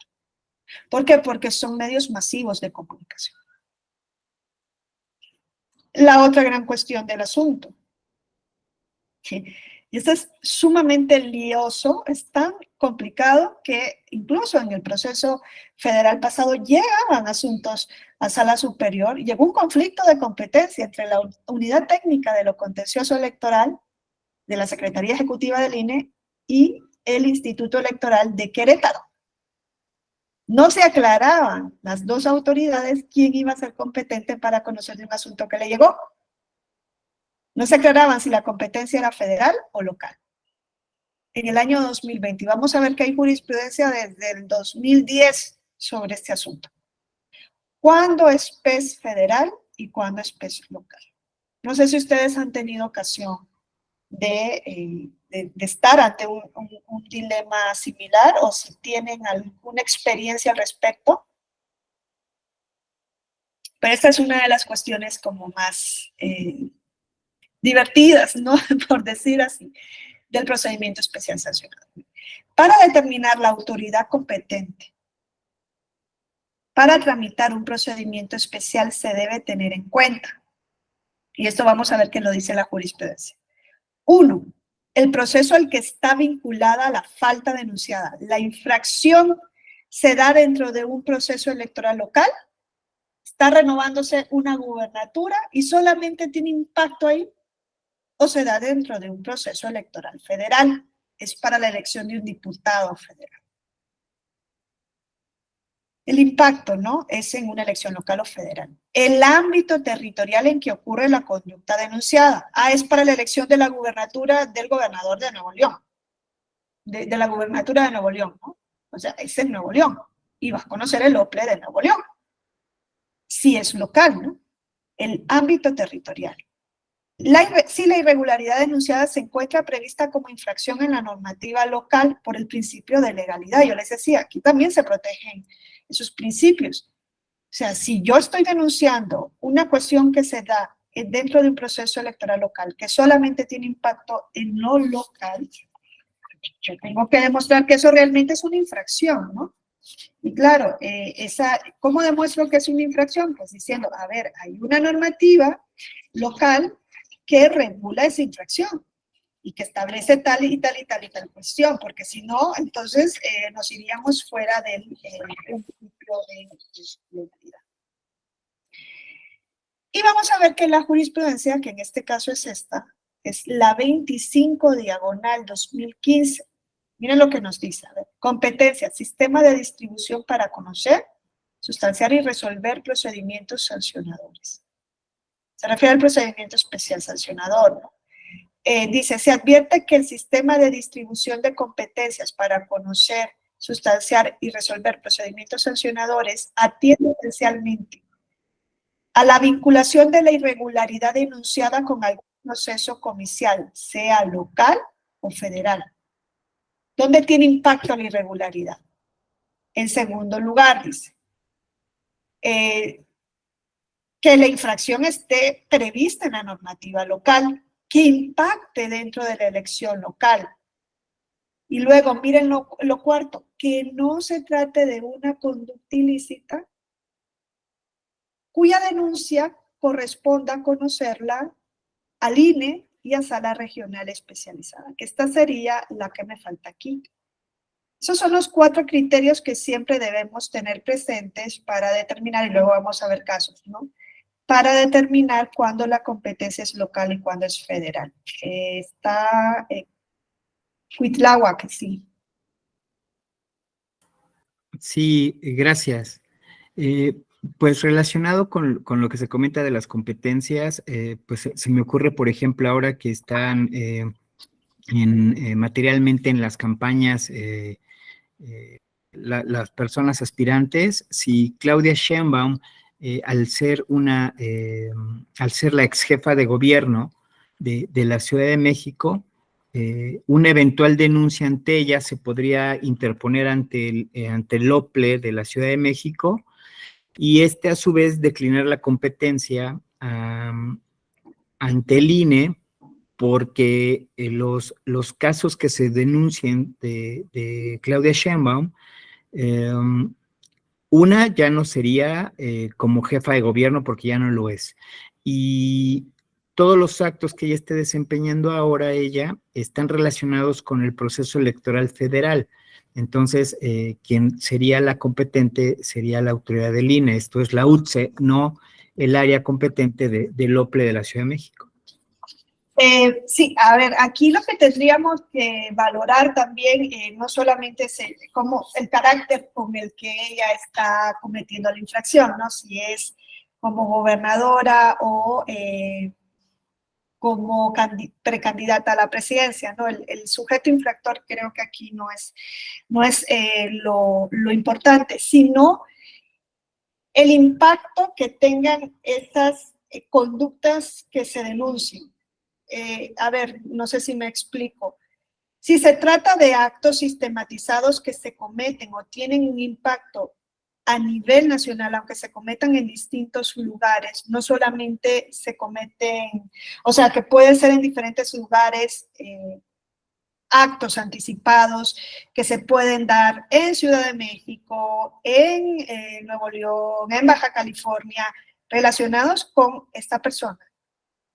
¿Por qué? Porque son medios masivos de comunicación. La otra gran cuestión del asunto. Y esto es sumamente lioso, es tan complicado que incluso en el proceso federal pasado llegaban asuntos a sala superior, llegó un conflicto de competencia entre la unidad técnica de lo contencioso electoral de la Secretaría Ejecutiva del INE y el Instituto Electoral de Querétaro. No se aclaraban las dos autoridades quién iba a ser competente para conocer de un asunto que le llegó. No se aclaraban si la competencia era federal o local. En el año 2020, y vamos a ver que hay jurisprudencia desde el 2010 sobre este asunto. ¿Cuándo es PES federal y cuándo es PES local? No sé si ustedes han tenido ocasión de estar ante un dilema similar o si tienen alguna experiencia al respecto. Pero esta es una de las cuestiones como más divertidas, ¿no? Por decir así, del procedimiento especial sancionado. Para determinar la autoridad competente para tramitar un procedimiento especial se debe tener en cuenta, y esto vamos a ver que lo dice la jurisprudencia. 1. El proceso al que está vinculada la falta denunciada. La infracción se da dentro de un proceso electoral local, está renovándose una gubernatura y solamente tiene impacto ahí, o se da dentro de un proceso electoral federal. Es para la elección de un diputado federal. El impacto, ¿no? Es en una elección local o federal. El ámbito territorial en que ocurre la conducta denunciada. Es para la elección de la gubernatura del gobernador de Nuevo León. De la gubernatura de Nuevo León, ¿no? O sea, es en Nuevo León. Y vas a conocer el OPLE de Nuevo León. Si es local, ¿no? El ámbito territorial. Si la irregularidad denunciada se encuentra prevista como infracción en la normativa local por el principio de legalidad. Yo les decía, aquí también se protegen esos principios. O sea, si yo estoy denunciando una cuestión que se da dentro de un proceso electoral local que solamente tiene impacto en lo local, yo tengo que demostrar que eso realmente es una infracción, ¿no? Y claro, ¿cómo demuestro que es una infracción? Pues diciendo, a ver, hay una normativa local que regula esa infracción y que establece tal y tal y tal y tal cuestión, porque si no, entonces nos iríamos fuera del principio de legalidad. Y vamos a ver que la jurisprudencia, que en este caso es esta, es la 25/2015. Miren lo que nos dice. A ver, competencia, sistema de distribución para conocer, sustanciar y resolver procedimientos sancionadores. Se refiere al procedimiento especial sancionador, ¿no? Dice, se advierte que el sistema de distribución de competencias para conocer, sustanciar y resolver procedimientos sancionadores atiende esencialmente a la vinculación de la irregularidad denunciada con algún proceso comicial, sea local o federal. ¿Dónde tiene impacto la irregularidad? En segundo lugar, dice, que la infracción esté prevista en la normativa local, que impacte dentro de la elección local. Y luego, miren lo cuarto, que no se trate de una conducta ilícita cuya denuncia corresponda conocerla al INE y a sala regional especializada, que esta sería la que me falta aquí. Esos son los 4 criterios que siempre debemos tener presentes para determinar, y luego vamos a ver casos, ¿no? para determinar cuándo la competencia es local y cuándo es federal. Está Cuitláhuac, sí. Sí, gracias. Pues relacionado con lo que se comenta de las competencias, pues se me ocurre, por ejemplo, ahora que están materialmente en las campañas las personas aspirantes, si Claudia Sheinbaum, al ser la ex jefa de gobierno de la Ciudad de México, una eventual denuncia ante ella se podría interponer ante el OPLE de la Ciudad de México y a su vez declinar la competencia ante el INE porque los casos que se denuncien de Claudia Sheinbaum, una ya no sería como jefa de gobierno porque ya no lo es. Y todos los actos que ella esté desempeñando ahora ella están relacionados con el proceso electoral federal. Entonces, quien sería la competente sería la autoridad del INE, esto es la UTSE, no el área competente del OPLE de la Ciudad de México. Sí, a ver, aquí lo que tendríamos que valorar también no solamente es como el carácter con el que ella está cometiendo la infracción, ¿no? Si es como gobernadora o como precandidata a la presidencia, ¿no? El sujeto infractor creo que aquí no es lo importante, sino el impacto que tengan esas conductas que se denuncien. A ver, no sé si me explico. Si se trata de actos sistematizados que se cometen o tienen un impacto a nivel nacional, aunque se cometan en distintos lugares, no solamente se cometen, o sea, que pueden ser en diferentes lugares, actos anticipados que se pueden dar en Ciudad de México, en Nuevo León, en Baja California, relacionados con esta persona.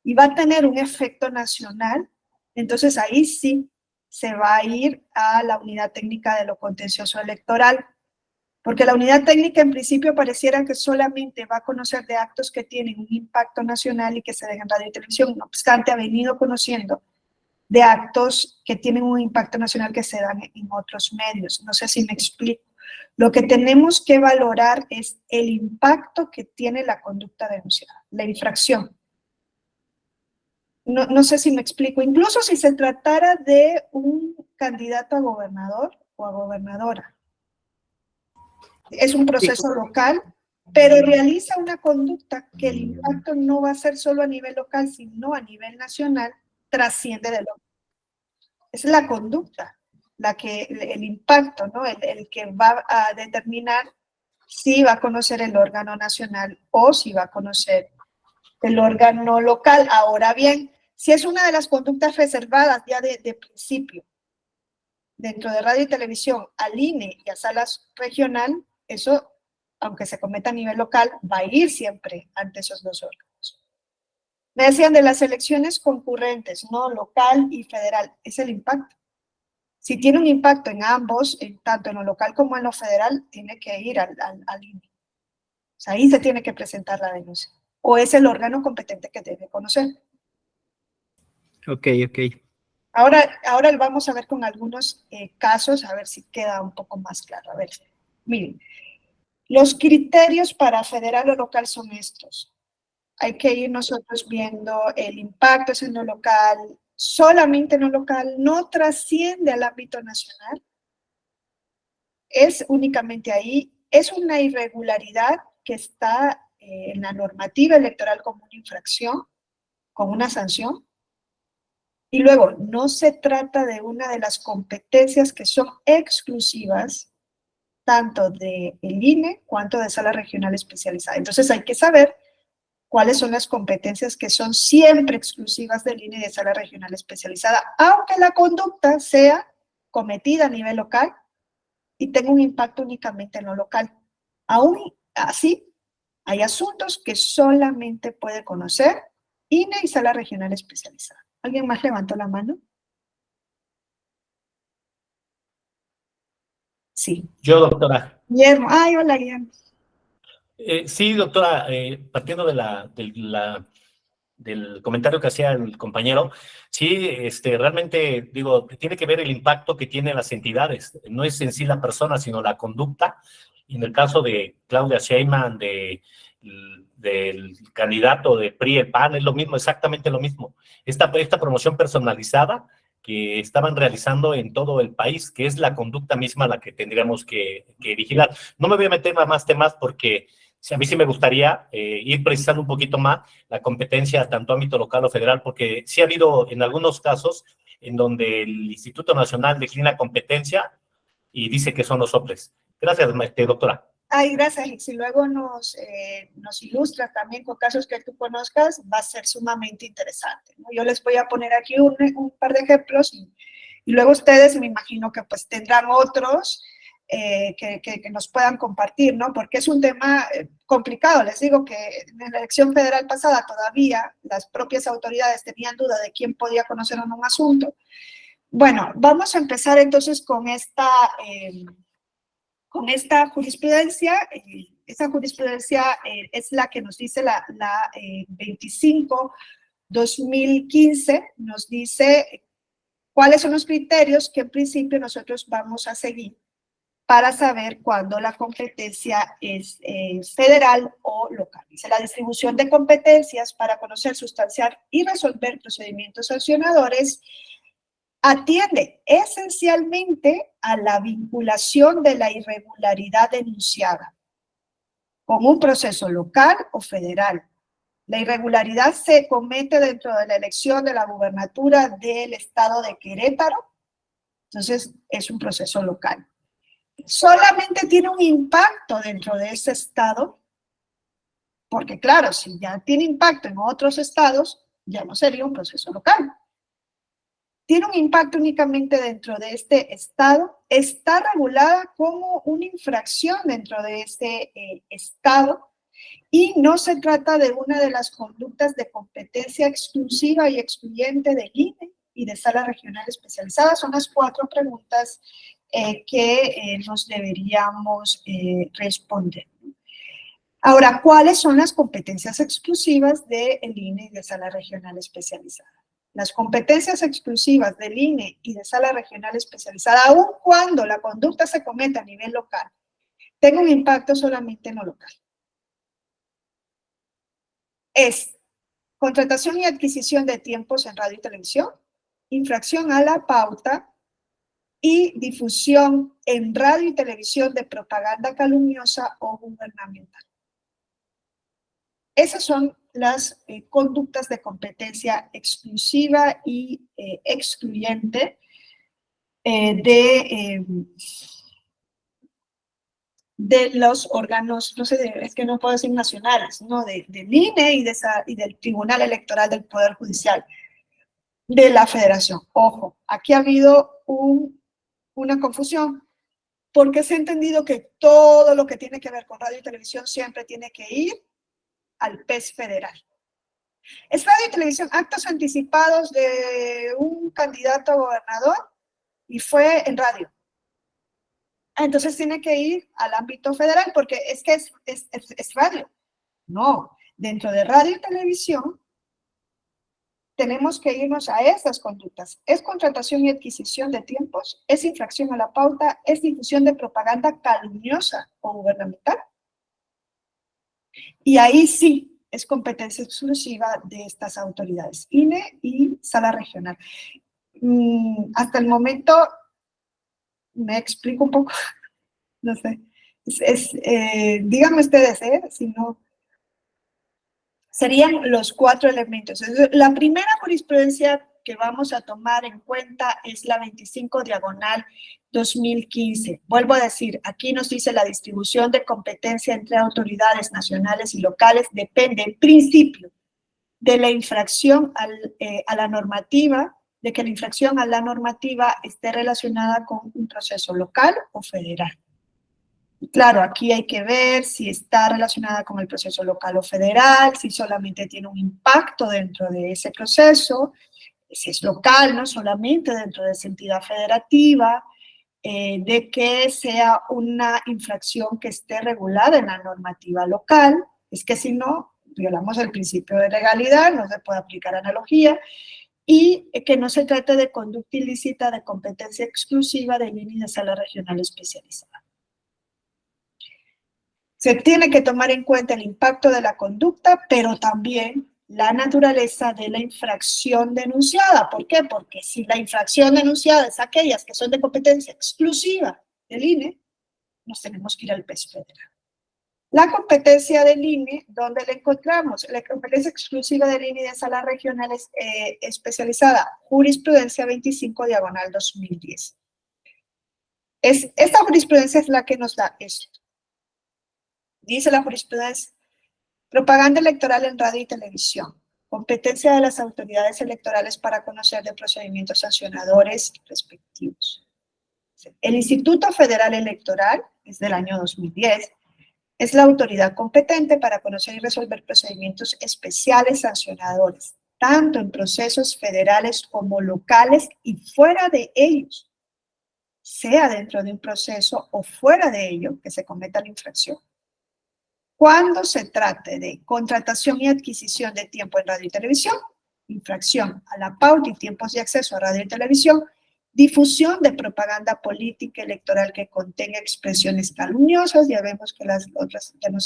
Y va a tener un efecto nacional, entonces ahí sí se va a ir a la unidad técnica de lo contencioso electoral, porque la unidad técnica en principio pareciera que solamente va a conocer de actos que tienen un impacto nacional y que se dejan en radio y televisión, no obstante ha venido conociendo de actos que tienen un impacto nacional que se dan en otros medios. No sé si me explico. Lo que tenemos que valorar es el impacto que tiene la conducta denunciada, la infracción. No sé si me explico. Incluso si se tratara de un candidato a gobernador o a gobernadora. Es un proceso local, pero realiza una conducta que el impacto no va a ser solo a nivel local, sino a nivel nacional, trasciende de lo. Es la conducta, el impacto, ¿no? El que va a determinar si va a conocer el órgano nacional o si va a conocer el órgano local. Ahora bien, si es una de las conductas reservadas ya de principio, dentro de radio y televisión, al INE y a salas regional, eso, aunque se cometa a nivel local, va a ir siempre ante esos dos órganos. Me decían de las elecciones concurrentes, ¿no? Local y federal, es el impacto. Si tiene un impacto en ambos, tanto en lo local como en lo federal, tiene que ir al INE. O sea, ahí se tiene que presentar la denuncia. O es el órgano competente que debe conocer. Ok. Ahora vamos a ver con algunos casos, a ver si queda un poco más claro. A ver, miren, los criterios para federal o local son estos. Hay que ir nosotros viendo el impacto es en lo local, solamente en lo local, no trasciende al ámbito nacional, es únicamente ahí, es una irregularidad que está en la normativa electoral como una infracción, como una sanción. Y luego, no se trata de una de las competencias que son exclusivas tanto del INE cuanto de sala regional especializada. Entonces hay que saber cuáles son las competencias que son siempre exclusivas del INE y de sala regional especializada, aunque la conducta sea cometida a nivel local y tenga un impacto únicamente en lo local. Aún así, hay asuntos que solamente puede conocer INE y sala regional especializada. ¿Alguien más levantó la mano? Sí. Yo, doctora. Guillermo. Ay, hola, Guillermo. Sí, doctora, partiendo del comentario que hacía el compañero, sí, realmente, digo, tiene que ver el impacto que tienen las entidades. No es en sí la persona, sino la conducta. Y en el caso de Claudia Sheinbaum, del candidato de PRI, el PAN, es lo mismo, exactamente lo mismo. Esta promoción personalizada que estaban realizando en todo el país, que es la conducta misma la que tendríamos que vigilar. No me voy a meter a más temas porque a mí sí me gustaría ir precisando un poquito más la competencia tanto ámbito local o federal, porque sí ha habido en algunos casos en donde el Instituto Nacional declina competencia y dice que son los soples. Gracias, doctora. Ay, gracias. Y si luego nos ilustras también con casos que tú conozcas, va a ser sumamente interesante, ¿no? Yo les voy a poner aquí un par de ejemplos y luego ustedes me imagino que pues tendrán otros que nos puedan compartir, ¿no? Porque es un tema complicado. Les digo que en la elección federal pasada todavía las propias autoridades tenían duda de quién podía conocer o no un asunto. Bueno, vamos a empezar entonces con esta jurisprudencia. Esa jurisprudencia es la que nos dice la 25-2015, nos dice cuáles son los criterios que en principio nosotros vamos a seguir para saber cuándo la competencia es federal o local. Dice la distribución de competencias para conocer, sustanciar y resolver procedimientos sancionadores atiende esencialmente a la vinculación de la irregularidad denunciada con un proceso local o federal. La irregularidad se comete dentro de la elección de la gubernatura del estado de Querétaro, entonces es un proceso local. Solamente tiene un impacto dentro de ese estado, porque claro, si ya tiene impacto en otros estados, ya no sería un proceso local. Tiene un impacto únicamente dentro de este estado, está regulada como una infracción dentro de este estado y no se trata de una de las conductas de competencia exclusiva y excluyente del INE y de sala regional especializada. Son las 4 preguntas que nos deberíamos responder. Ahora, ¿cuáles son las competencias exclusivas del INE y de sala regional especializada? Las competencias exclusivas del INE y de sala regional especializada, aun cuando la conducta se cometa a nivel local, tenga un impacto solamente en lo local. Es contratación y adquisición de tiempos en radio y televisión, infracción a la pauta y difusión en radio y televisión de propaganda calumniosa o gubernamental. Esas son las conductas de exclusiva y excluyente de los órganos, no sé, es que no puedo decir nacionales, ¿no? Del INE y del Tribunal Electoral del Poder Judicial de la Federación. Ojo, aquí ha habido una confusión, porque se ha entendido que todo lo que tiene que ver con radio y televisión siempre tiene que ir al PES federal. Es radio y televisión, actos anticipados de un candidato a gobernador y fue en radio. Entonces tiene que ir al ámbito federal porque es que es radio. No, dentro de radio y televisión tenemos que irnos a estas conductas. Es contratación y adquisición de tiempos, es infracción a la pauta, es difusión de propaganda calumniosa o gubernamental. Y ahí sí es competencia exclusiva de estas autoridades, INE y sala regional. Hasta el momento, me explico un poco, no sé, díganme ustedes, si no, serían los 4 elementos. La primera jurisprudencia que vamos a tomar en cuenta es la 25/2015. Vuelvo a decir, aquí nos dice la distribución de competencia entre autoridades nacionales y locales depende, en principio, de la infracción a la normativa, de que la infracción a la normativa esté relacionada con un proceso local o federal. Claro, aquí hay que ver si está relacionada con el proceso local o federal, si solamente tiene un impacto dentro de ese proceso, si es local, no solamente dentro de esa entidad federativa, de que sea una infracción que esté regulada en la normativa local. Es que si no, violamos el principio de legalidad, no se puede aplicar analogía, y que no se trate de conducta ilícita de competencia exclusiva del INE y de sala regional especializada. Se tiene que tomar en cuenta el impacto de la conducta, pero también la naturaleza de la infracción denunciada. ¿Por qué? Porque si la infracción denunciada es aquellas que son de competencia exclusiva del INE, nos tenemos que ir al peso federal. La competencia del INE, ¿dónde la encontramos? La competencia exclusiva del INE de sala regional especializada, jurisprudencia 25/2010. Esta jurisprudencia es la que nos da esto. Dice la jurisprudencia: propaganda electoral en radio y televisión. Competencia de las autoridades electorales para conocer de procedimientos sancionadores respectivos. El Instituto Federal Electoral, es del año 2010, es la autoridad competente para conocer y resolver procedimientos especiales sancionadores, tanto en procesos federales como locales y fuera de ellos, sea dentro de un proceso o fuera de ello que se cometa la infracción. Cuando se trate de contratación y adquisición de tiempo en radio y televisión, infracción a la pauta y tiempos de acceso a radio y televisión, difusión de propaganda política electoral que contenga expresiones calumniosas, ya vemos que las otras ya no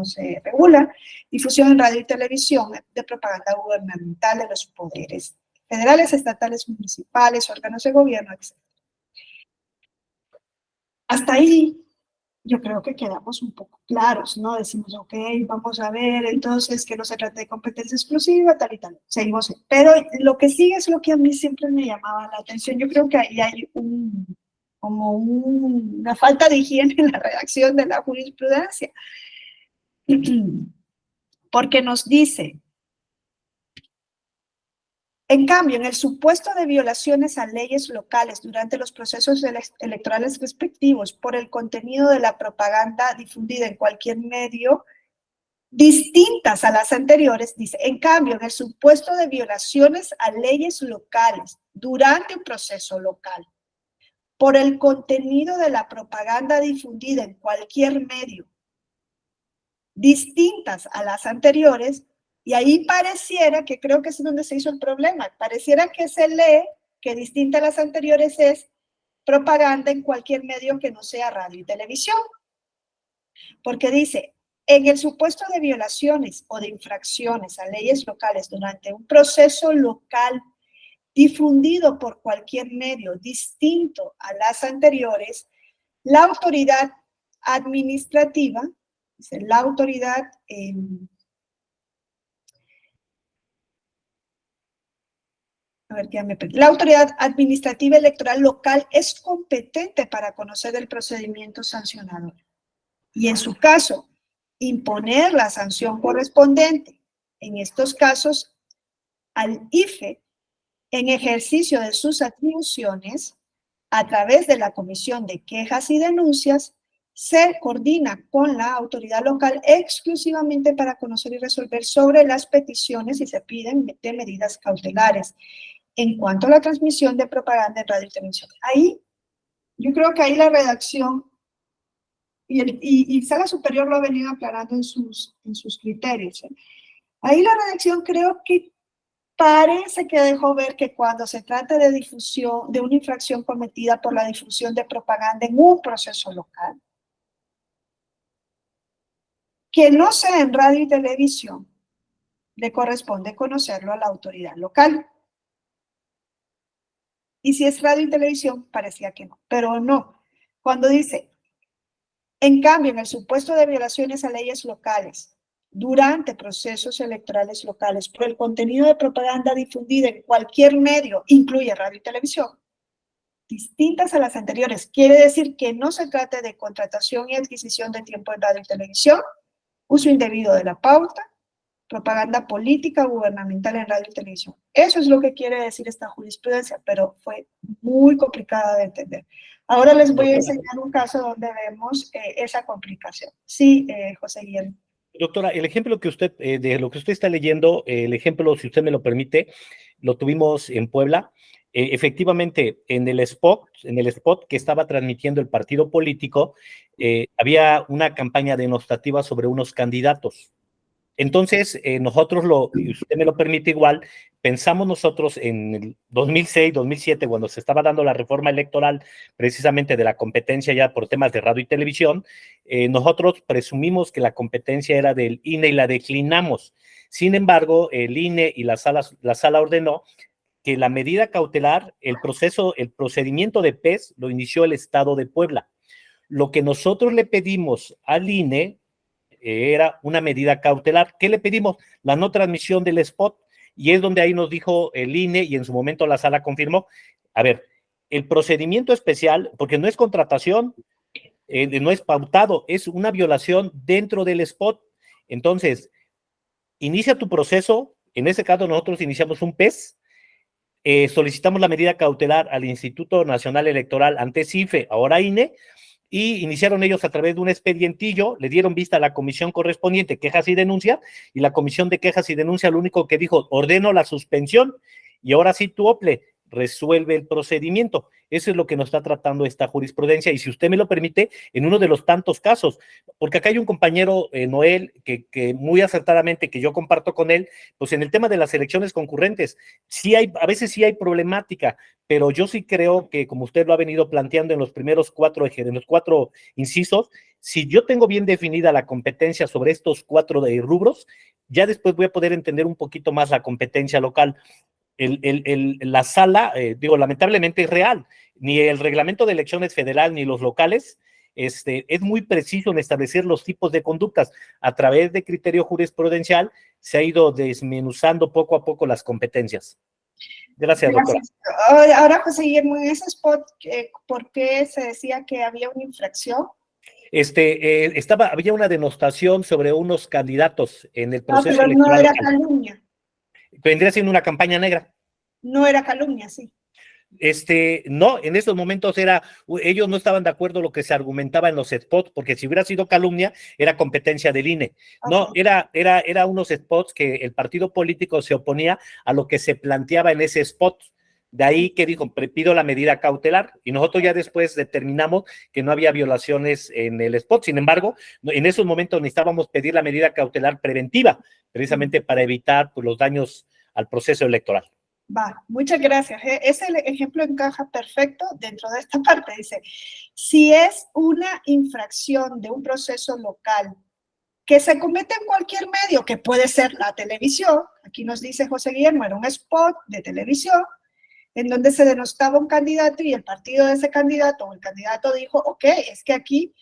se regulan, difusión en radio y televisión de propaganda gubernamental de los poderes federales, estatales, municipales, órganos de gobierno, etc. Hasta ahí yo creo que quedamos un poco claros, ¿no? Decimos, ok, vamos a ver, entonces, que no se trata de competencia exclusiva, tal y tal. Seguimos. Pero lo que sigue es lo que a mí siempre me llamaba la atención. Yo creo que ahí hay una falta de higiene en la redacción de la jurisprudencia. Porque nos dice, en cambio, en el supuesto de violaciones a leyes locales durante los procesos electorales respectivos por el contenido de la propaganda difundida en cualquier medio, distintas a las anteriores, dice, en cambio, en el supuesto de violaciones a leyes locales durante un proceso local por el contenido de la propaganda difundida en cualquier medio, distintas a las anteriores, y ahí pareciera, que creo que es donde se hizo el problema, pareciera que se lee que distinta a las anteriores es propaganda en cualquier medio que no sea radio y televisión. Porque dice, en el supuesto de violaciones o de infracciones a leyes locales durante un proceso local difundido por cualquier medio distinto a las anteriores, la autoridad administrativa, dice, la autoridad la autoridad administrativa electoral local es competente para conocer el procedimiento sancionador y, en su caso, imponer la sanción correspondiente, en estos casos, al IFE, en ejercicio de sus atribuciones, a través de la Comisión de Quejas y Denuncias, se coordina con la autoridad local exclusivamente para conocer y resolver sobre las peticiones y se piden de medidas cautelares. En cuanto a la transmisión de propaganda en radio y televisión, ahí, yo creo que ahí la redacción y Sala Superior lo ha venido aclarando en sus criterios. Ahí la redacción creo que parece que dejó ver que cuando se trata de difusión, de una infracción cometida por la difusión de propaganda en un proceso local, que no sea en radio y televisión, le corresponde conocerlo a la autoridad local. Y si es radio y televisión, parecía que no, pero no. Cuando dice, en cambio, en el supuesto de violaciones a leyes locales, durante procesos electorales locales, por el contenido de propaganda difundida en cualquier medio, incluye radio y televisión, distintas a las anteriores, quiere decir que no se trate de contratación y adquisición de tiempo en radio y televisión, uso indebido de la pauta, propaganda política gubernamental en radio y televisión. Eso es lo que quiere decir esta jurisprudencia, pero fue muy complicada de entender. Ahora les voy a enseñar un caso donde vemos esa complicación. Sí, José Guillermo. Doctora, el ejemplo que usted, de lo que usted está leyendo, el ejemplo, si usted me lo permite, lo tuvimos en Puebla. efectivamente, en el spot que estaba transmitiendo el partido político, había una campaña denostativa sobre unos candidatos. Entonces, nosotros, y usted me lo permite igual, pensamos nosotros en el 2006, 2007, cuando se estaba dando la reforma electoral precisamente de la competencia ya por temas de radio y televisión, nosotros presumimos que la competencia era del INE y la declinamos. Sin embargo, el INE y la sala ordenó que la medida cautelar, el procedimiento de PES lo inició el Estado de Puebla. Lo que nosotros le pedimos al INE era una medida cautelar. ¿Qué le pedimos? La no transmisión del spot, y es donde ahí nos dijo el INE, y en su momento la sala confirmó, a ver, el procedimiento especial, porque no es contratación, no es pautado, es una violación dentro del spot. Entonces, inicia tu proceso, en ese caso nosotros iniciamos un PES, solicitamos la medida cautelar al Instituto Nacional Electoral ante CIFE, ahora INE, y iniciaron ellos a través de un expedientillo, le dieron vista a la comisión correspondiente, quejas y denuncias, y la comisión de quejas y denuncias lo único que dijo, ordeno la suspensión, y ahora sí tu OPLE resuelve el procedimiento. Eso es lo que nos está tratando esta jurisprudencia, y si usted me lo permite, en uno de los tantos casos, porque acá hay un compañero, Noel, que muy acertadamente, que yo comparto con él, pues en el tema de las elecciones concurrentes, a veces sí hay problemática, pero yo sí creo que, como usted lo ha venido planteando en los primeros cuatro incisos, si yo tengo bien definida la competencia sobre estos 4 rubros, ya después voy a poder entender un poquito más la competencia local. La sala, lamentablemente es real, ni el reglamento de elecciones federal ni los locales es muy preciso en establecer los tipos de conductas. A través de criterio jurisprudencial se ha ido desmenuzando poco a poco las competencias. Gracias, doctora. Ahora, José Guillermo, en ese spot, ¿por qué se decía que había una infracción? Había una denostación sobre unos candidatos en el proceso pero electoral. No era calumnia. Vendría siendo una campaña negra. No era calumnia, sí. No, en esos momentos ellos no estaban de acuerdo con lo que se argumentaba en los spots, porque si hubiera sido calumnia, era competencia del INE. No, era unos spots que el partido político se oponía a lo que se planteaba en ese spot. De ahí que dijo, pido la medida cautelar, y nosotros ya después determinamos que no había violaciones en el spot. Sin embargo, en esos momentos necesitábamos pedir la medida cautelar preventiva, precisamente para evitar pues, los daños al proceso electoral. Va, muchas gracias. Ese ejemplo encaja perfecto dentro de esta parte. Dice, si es una infracción de un proceso local que se comete en cualquier medio, que puede ser la televisión, aquí nos dice José Guillermo, era un spot de televisión, en donde se denostaba un candidato y el partido de ese candidato o el candidato dijo, ok, es que aquí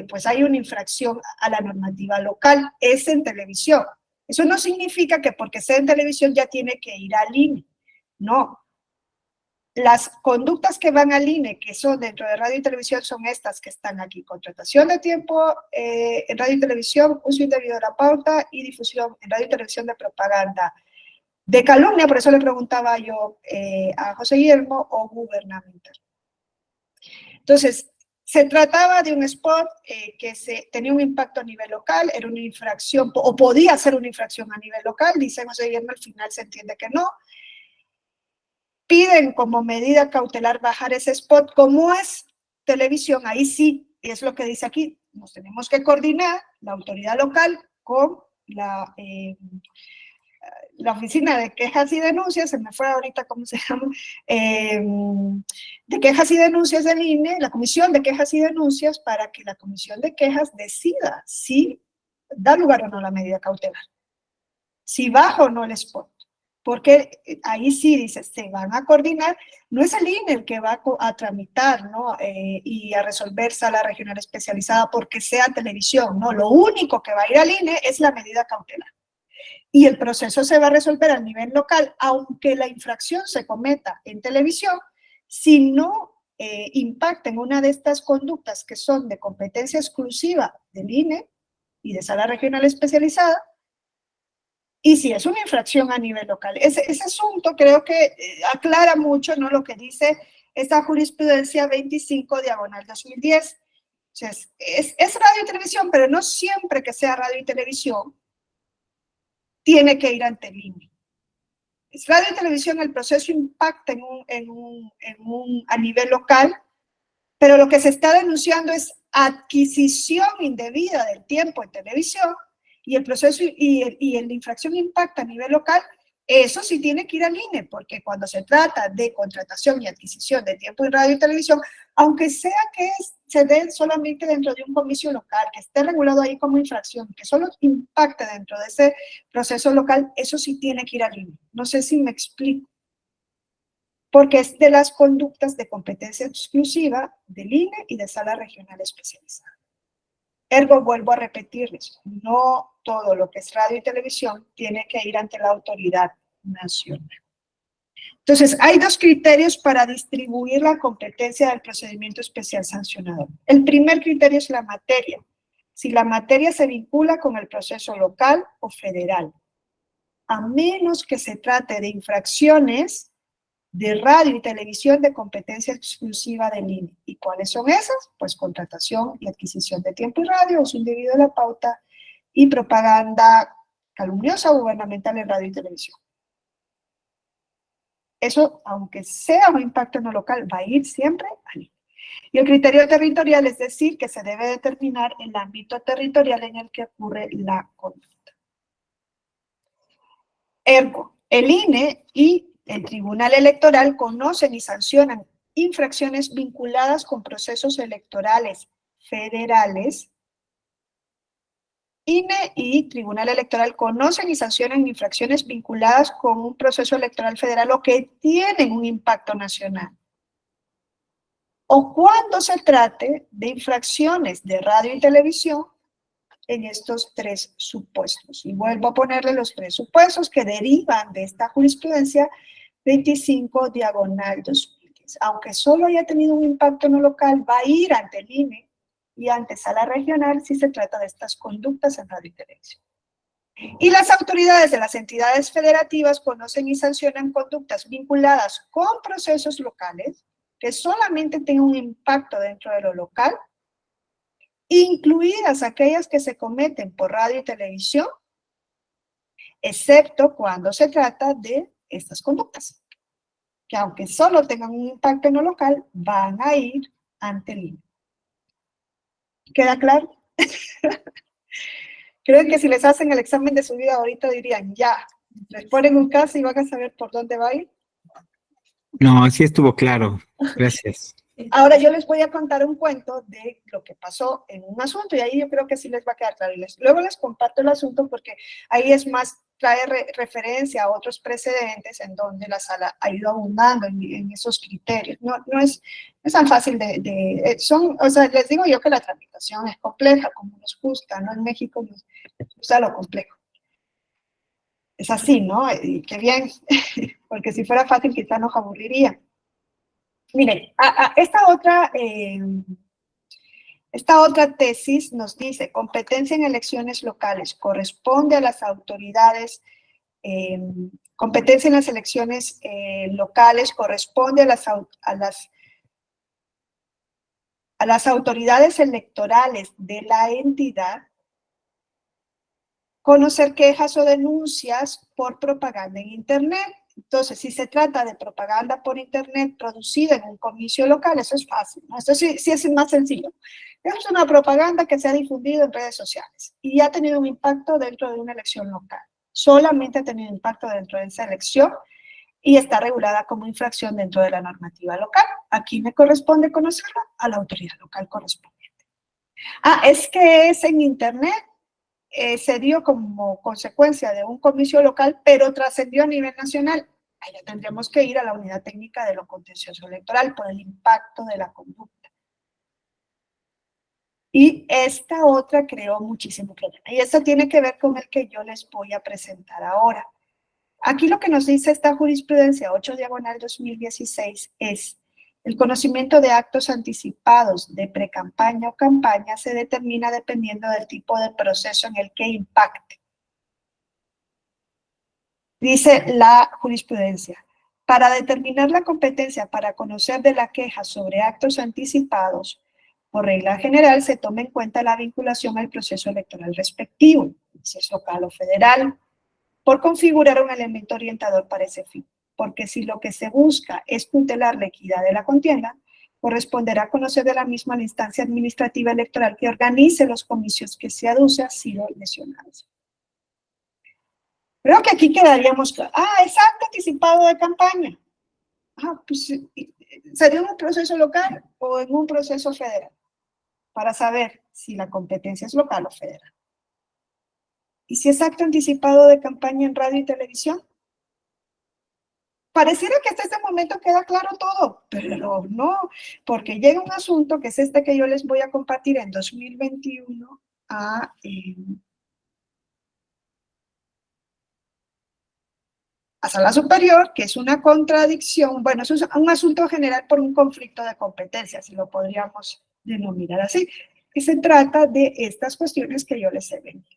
pues hay una infracción a la normativa local, es en televisión. Eso no significa que porque sea en televisión ya tiene que ir al INE. No. Las conductas que van al INE, que son dentro de radio y televisión, son estas que están aquí. Contratación de tiempo en radio y televisión, uso indebido de la pauta y difusión en radio y televisión de propaganda. De calumnia, por eso le preguntaba yo a José Guillermo, o gubernamental. Entonces, se trataba de un spot que tenía un impacto a nivel local, era una infracción, o podía ser una infracción a nivel local, dice José Guillermo, al final se entiende que no. Piden como medida cautelar bajar ese spot, como es televisión, ahí sí, es lo que dice aquí, nos tenemos que coordinar, la autoridad local, con la oficina de quejas y denuncias, se me fue ahorita cómo se llama, de quejas y denuncias del INE, la comisión de quejas y denuncias, para que la comisión de quejas decida si da lugar o no la medida cautelar, si baja o no el spot. Porque ahí sí dice, se van a coordinar, no es el INE el que va a tramitar, ¿no? Y a resolver sala regional especializada porque sea televisión, ¿no? Lo único que va a ir al INE es la medida cautelar. Y el proceso se va a resolver a nivel local, aunque la infracción se cometa en televisión, si no impacta en una de estas conductas que son de competencia exclusiva del INE y de sala regional especializada, y si es una infracción a nivel local. Ese asunto creo que aclara mucho, ¿no?, lo que dice esta jurisprudencia 25/2010. Entonces, es radio y televisión, pero no siempre que sea radio y televisión tiene que ir ante el INE. radio y televisión, el proceso impacta a nivel local, pero lo que se está denunciando es adquisición indebida del tiempo en televisión, y el proceso y la infracción impacta a nivel local. Eso sí tiene que ir al INE, porque cuando se trata de contratación y adquisición de tiempo en radio y televisión, aunque sea que se dé solamente dentro de un comicio local, que esté regulado ahí como infracción, que solo impacte dentro de ese proceso local, eso sí tiene que ir al INE. No sé si me explico. Porque es de las conductas de competencia exclusiva del INE y de sala regional especializada. Ergo, vuelvo a repetirles, no todo lo que es radio y televisión tiene que ir ante la autoridad nacional. Entonces, hay dos criterios para distribuir la competencia del procedimiento especial sancionador. El primer criterio es la materia. Si la materia se vincula con el proceso local o federal, a menos que se trate de infracciones de radio y televisión de competencia exclusiva del INE. ¿Y cuáles son esas? Pues contratación y adquisición de tiempo y radio, uso indebido de la pauta y propaganda calumniosa o gubernamental en radio y televisión. Eso, aunque sea un impacto no local, va a ir siempre al INE. Y el criterio territorial es decir que se debe determinar el ámbito territorial en el que ocurre la conducta. Ergo, el INE y el Tribunal Electoral conocen y sancionan infracciones vinculadas con procesos electorales federales. INE y Tribunal Electoral conocen y sancionan infracciones vinculadas con un proceso electoral federal o que tienen un impacto nacional. O cuando se trate de infracciones de radio y televisión en estos tres supuestos. Y vuelvo a ponerle los tres supuestos que derivan de esta jurisprudencia 25/2010. Aunque solo haya tenido un impacto no local, va a ir ante el INE y ante sala regional si se trata de estas conductas en radio y televisión. Y las autoridades de las entidades federativas conocen y sancionan conductas vinculadas con procesos locales que solamente tengan un impacto dentro de lo local, incluidas aquellas que se cometen por radio y televisión, excepto cuando se trata de estas conductas, que aunque solo tengan un impacto en lo local, van a ir ante el INE. ¿Queda claro? Creo que si les hacen el examen de su vida ahorita dirían, ya, les ponen un caso y van a saber por dónde va a ir. No, sí estuvo claro. Gracias. Ahora yo les voy a contar un cuento de lo que pasó en un asunto y ahí yo creo que sí les va a quedar claro. Luego les comparto el asunto porque ahí es más, trae referencia a otros precedentes en donde la sala ha ido abundando en esos criterios. No es tan fácil o sea, les digo yo que la tramitación es compleja, como nos gusta, ¿no? En México nos gusta lo complejo. Es así, ¿no? Y qué bien, porque si fuera fácil quizá nos aburriría. Miren, esta otra tesis nos dice, competencia en elecciones locales corresponde a las autoridades, competencia en las elecciones locales corresponde a las autoridades electorales de la entidad conocer quejas o denuncias por propaganda en Internet. Entonces, si se trata de propaganda por Internet producida en un comicio local, eso es fácil, ¿no? Esto sí es más sencillo. Es una propaganda que se ha difundido en redes sociales y ha tenido un impacto dentro de una elección local. Solamente ha tenido impacto dentro de esa elección y está regulada como infracción dentro de la normativa local. Aquí me corresponde conocerla a la autoridad local correspondiente. Es que es en Internet. Se dio como consecuencia de un comicio local, pero trascendió a nivel nacional. Allá tendríamos que ir a la unidad técnica de lo contencioso electoral por el impacto de la conducta. Y esta otra creó muchísimo problema. Y esto tiene que ver con el que yo les voy a presentar ahora. Aquí lo que nos dice esta jurisprudencia 8/2016 es: el conocimiento de actos anticipados de precampaña o campaña se determina dependiendo del tipo de proceso en el que impacte. Dice la jurisprudencia, para determinar la competencia para conocer de la queja sobre actos anticipados, por regla general se toma en cuenta la vinculación al proceso electoral respectivo, si es local o federal. por configurar un elemento orientador para ese fin. Porque si lo que se busca es tutelar la equidad de la contienda, corresponderá conocer de la misma la instancia administrativa electoral que organice los comicios que se aduce a sido lesionados. Creo que aquí quedaríamos, es acto anticipado de campaña. Pues, ¿sería en un proceso local o en un proceso federal? Para saber si la competencia es local o federal. ¿Y si es acto anticipado de campaña en radio y televisión? Pareciera que hasta este momento queda claro todo, pero no, porque llega un asunto que es este que yo les voy a compartir en 2021 a sala superior, que es una contradicción, bueno, eso es un asunto general por un conflicto de competencia, si lo podríamos denominar así, y se trata de estas cuestiones que yo les he venido.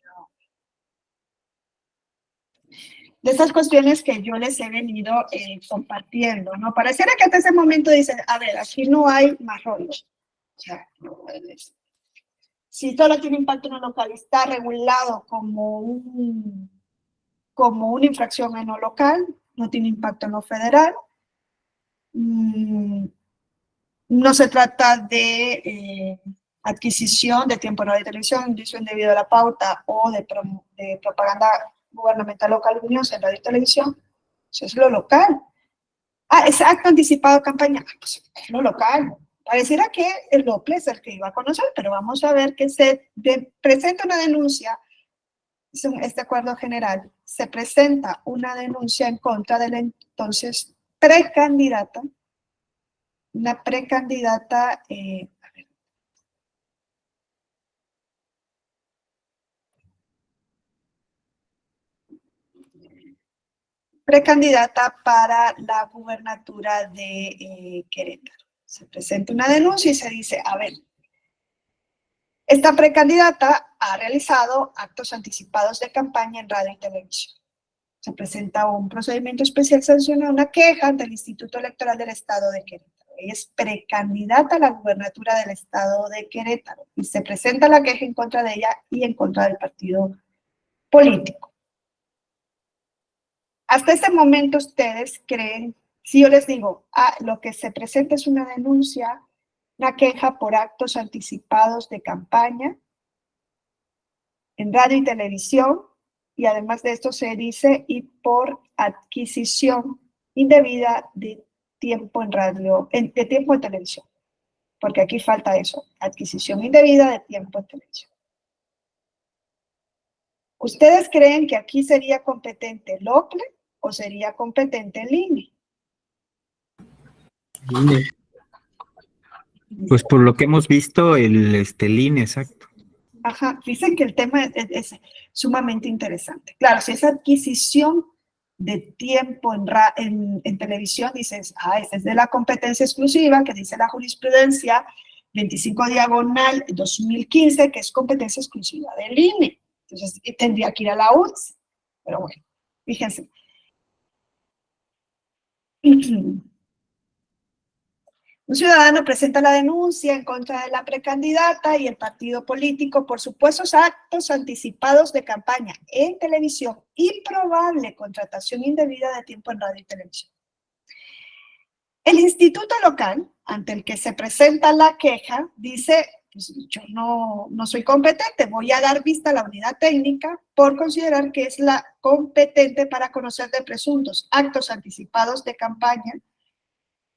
De estas cuestiones que yo les he venido compartiendo, ¿no? Pareciera que hasta ese momento dicen, a ver, aquí no hay más rollo. O sea, si todo tiene impacto en lo local, está regulado como una infracción en lo local, no tiene impacto en lo federal. No se trata de adquisición de tiempo en radio y televisión, indicio indebido a la pauta o de propaganda gubernamental o calumniosa en radio y televisión. Eso es lo local. Es acto anticipado de campaña. Pues es lo local. Pareciera que el OPLE es el que iba a conocer, pero vamos a ver que se presenta una denuncia, este acuerdo general, se presenta una denuncia en contra de la entonces precandidata, una precandidata, precandidata para la gubernatura de Querétaro. Se presenta una denuncia y se dice, a ver, esta precandidata ha realizado actos anticipados de campaña en radio y televisión. Se presenta un procedimiento especial sancionado, una queja ante el Instituto Electoral del Estado de Querétaro. Ella es precandidata a la gubernatura del Estado de Querétaro y se presenta la queja en contra de ella y en contra del partido político. Hasta ese momento ustedes creen, si yo les digo, lo que se presenta es una denuncia, una queja por actos anticipados de campaña en radio y televisión, y además de esto se dice y por adquisición indebida de tiempo en radio, de tiempo en televisión, porque aquí falta eso, adquisición indebida de tiempo en televisión. ¿Ustedes creen que aquí sería competente el OPLE o sería competente el INE? INE. Pues por lo que hemos visto, el INE, exacto. Ajá, dicen que el tema es sumamente interesante. Claro, si es adquisición de tiempo en televisión, dices, esta es de la competencia exclusiva, que dice la jurisprudencia 25/2015, que es competencia exclusiva del INE. Entonces, tendría que ir a la UTS. Pero bueno, fíjense. Un ciudadano presenta la denuncia en contra de la precandidata y el partido político por supuestos actos anticipados de campaña en televisión y probable contratación indebida de tiempo en radio y televisión. El instituto local, ante el que se presenta la queja, dice, pues yo no soy competente, voy a dar vista a la unidad técnica por considerar que es la competente para conocer de presuntos actos anticipados de campaña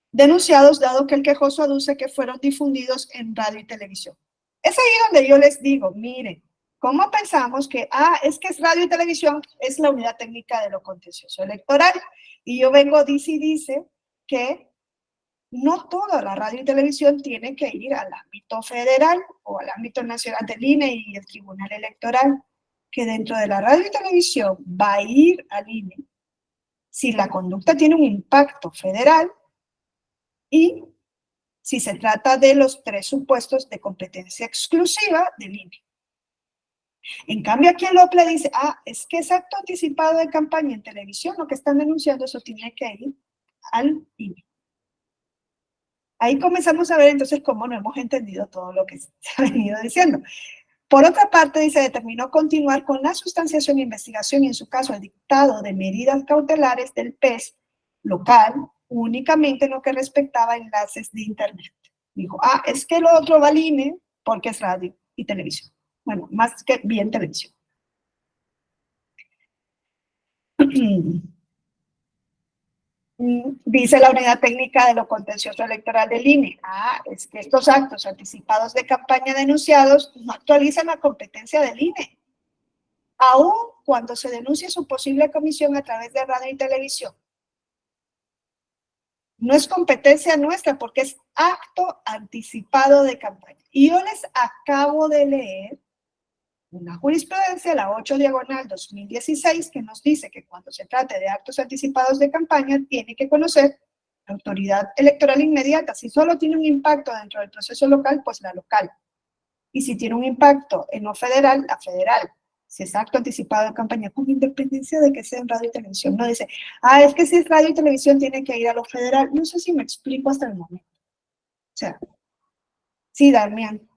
denunciados, dado que el quejoso aduce que fueron difundidos en radio y televisión. Es ahí donde yo les digo, miren, ¿cómo pensamos que, es que es radio y televisión, es la unidad técnica de lo contencioso electoral? Y yo vengo, dice que no toda la radio y televisión tiene que ir al ámbito federal o al ámbito nacional del INE y el Tribunal Electoral, que dentro de la radio y televisión va a ir al INE si la conducta tiene un impacto federal y si se trata de los 3 supuestos de competencia exclusiva del INE. En cambio, aquí el OPLE dice, es que es acto anticipado de campaña en televisión, lo que están denunciando, eso tiene que ir al INE. Ahí comenzamos a ver entonces cómo no hemos entendido todo lo que se ha venido diciendo. Por otra parte, dice, determinó continuar con la sustanciación e investigación y en su caso el dictado de medidas cautelares del PES local únicamente en lo que respectaba a enlaces de internet. Dijo, es que lo otro va al INE porque es radio y televisión. Bueno, más que bien televisión. Dice la unidad técnica de lo contencioso electoral del INE. Es que estos actos anticipados de campaña denunciados no actualizan la competencia del INE, aun cuando se denuncie su posible comisión a través de radio y televisión. No es competencia nuestra porque es acto anticipado de campaña. Y yo les acabo de leer una jurisprudencia, la 8/2016, que nos dice que cuando se trate de actos anticipados de campaña, tiene que conocer la autoridad electoral inmediata. Si solo tiene un impacto dentro del proceso local, pues la local. Y si tiene un impacto en lo federal, la federal. Si es acto anticipado de campaña, con independencia de que sea en radio y televisión. No dice, es que si es radio y televisión tiene que ir a lo federal. No sé si me explico hasta el momento. O sea, sí, Damián.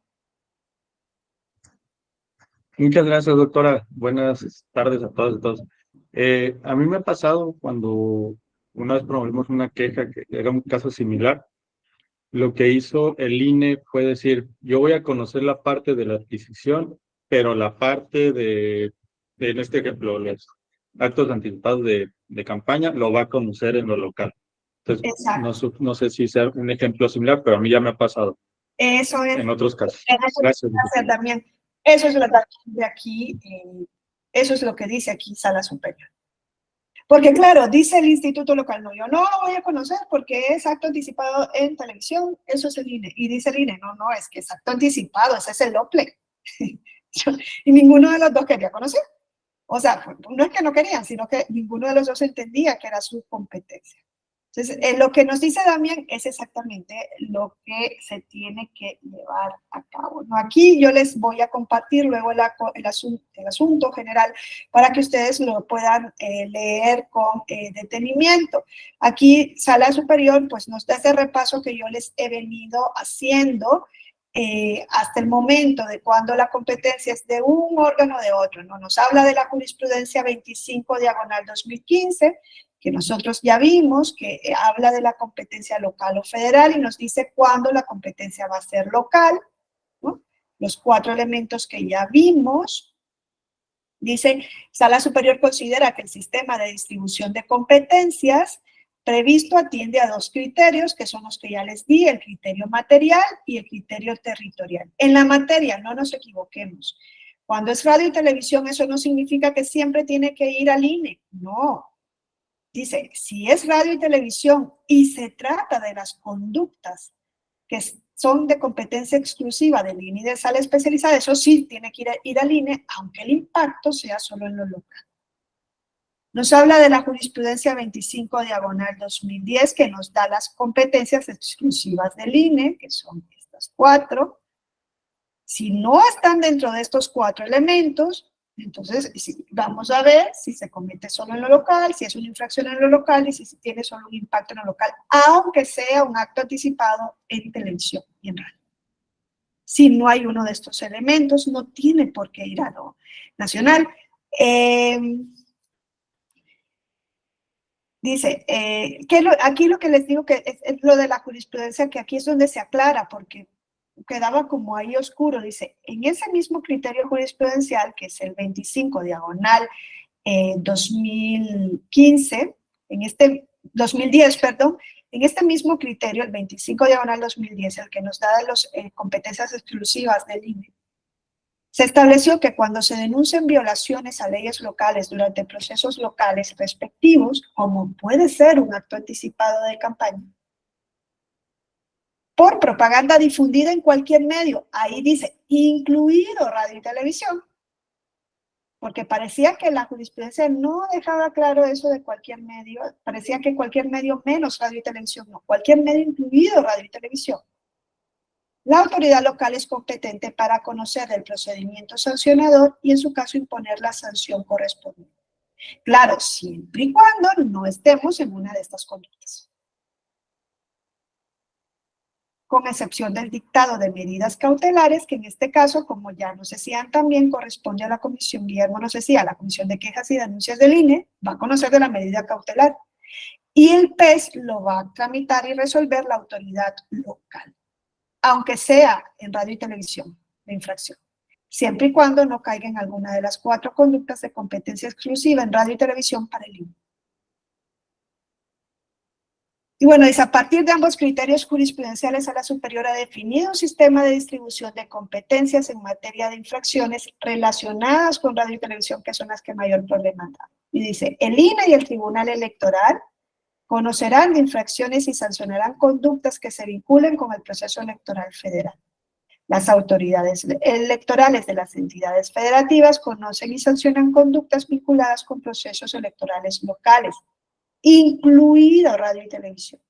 Muchas gracias, doctora. Buenas tardes a todas y todos. A mí me ha pasado cuando una vez promovimos una queja que era un caso similar. Lo que hizo el INE fue decir, yo voy a conocer la parte de la adquisición, pero la parte en este ejemplo, los actos anticipados de campaña, lo va a conocer en lo local. Entonces, no sé si sea un ejemplo similar, pero a mí ya me ha pasado. Eso es. En otros casos. Gracias. También. Eso es lo de aquí, eso es lo que dice aquí Sala Superior. Porque claro, dice el instituto local, no, yo no lo voy a conocer porque es acto anticipado en televisión, eso es el INE. Y dice el INE, no, es que es acto anticipado, ese es el OPLE. Y ninguno de los dos quería conocer. O sea, no es que no querían, sino que ninguno de los dos entendía que era su competencia. Entonces, lo que nos dice Damián es exactamente lo que se tiene que llevar a cabo, ¿no? Aquí yo les voy a compartir luego el asunto general para que ustedes lo puedan leer con detenimiento. Aquí, Sala Superior, pues nos da ese repaso que yo les he venido haciendo hasta el momento de cuando la competencia es de un órgano o de otro, ¿no? Nos habla de la jurisprudencia 25/2015, que nosotros ya vimos, que habla de la competencia local o federal y nos dice cuándo la competencia va a ser local, ¿no? Los 4 elementos que ya vimos. Dice, Sala Superior considera que el sistema de distribución de competencias previsto atiende a 2 criterios, que son los que ya les di, el criterio material y el criterio territorial. En la materia, no nos equivoquemos. Cuando es radio y televisión, eso no significa que siempre tiene que ir al INE, no. Dice, si es radio y televisión y se trata de las conductas que son de competencia exclusiva del INE y de sala especializada, eso sí tiene que ir al INE, aunque el impacto sea solo en lo local. Nos habla de la jurisprudencia 25/2010, que nos da las competencias exclusivas del INE, que son estas 4. Si no están dentro de estos 4 elementos, entonces vamos a ver si se comete solo en lo local, si es una infracción en lo local y si tiene solo un impacto en lo local, aunque sea un acto anticipado en televisión y en radio. Si no hay uno de estos elementos, no tiene por qué ir a lo nacional. Dice, aquí lo que les digo que es lo de la jurisprudencia, que aquí es donde se aclara, porque quedaba como ahí oscuro. Dice, en ese mismo criterio jurisprudencial, que es el 25/2015, 2010, perdón, en este mismo criterio, el 25/2010, el que nos da las competencias exclusivas del INE, se estableció que cuando se denuncian violaciones a leyes locales durante procesos locales respectivos, como puede ser un acto anticipado de campaña, por propaganda difundida en cualquier medio, ahí dice, incluido radio y televisión, porque parecía que la jurisprudencia no dejaba claro eso de cualquier medio, parecía que cualquier medio menos radio y televisión, no, cualquier medio incluido radio y televisión. La autoridad local es competente para conocer del procedimiento sancionador y en su caso imponer la sanción correspondiente. Claro, siempre y cuando no estemos en una de estas conductas. con excepción del dictado de medidas cautelares, que en este caso, como ya nos decían también, corresponde a la comisión, Guillermo nos decía, la Comisión de Quejas y Denuncias del INE, va a conocer de la medida cautelar, y el PES lo va a tramitar y resolver la autoridad local, aunque sea en radio y televisión, de infracción, siempre y cuando no caiga en alguna de las 4 conductas de competencia exclusiva en radio y televisión para el INE. Y bueno, dice, a partir de ambos criterios jurisprudenciales, a la superior ha definido un sistema de distribución de competencias en materia de infracciones relacionadas con radio y televisión, que son las que mayor problema han dado. Y dice, el INE y el Tribunal Electoral conocerán de infracciones y sancionarán conductas que se vinculen con el proceso electoral federal. Las autoridades electorales de las entidades federativas conocen y sancionan conductas vinculadas con procesos electorales locales, incluido radio y televisión,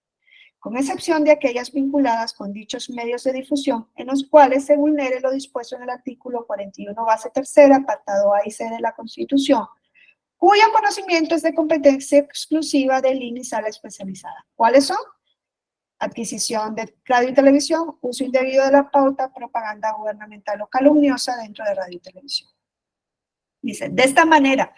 con excepción de aquellas vinculadas con dichos medios de difusión en los cuales se vulnere lo dispuesto en el artículo 41, base tercera, apartado A y C de la Constitución, cuyo conocimiento es de competencia exclusiva del INE y sala especializada. ¿Cuáles son? Adquisición de radio y televisión, uso indebido de la pauta, propaganda gubernamental o calumniosa dentro de radio y televisión. Dice, de esta manera,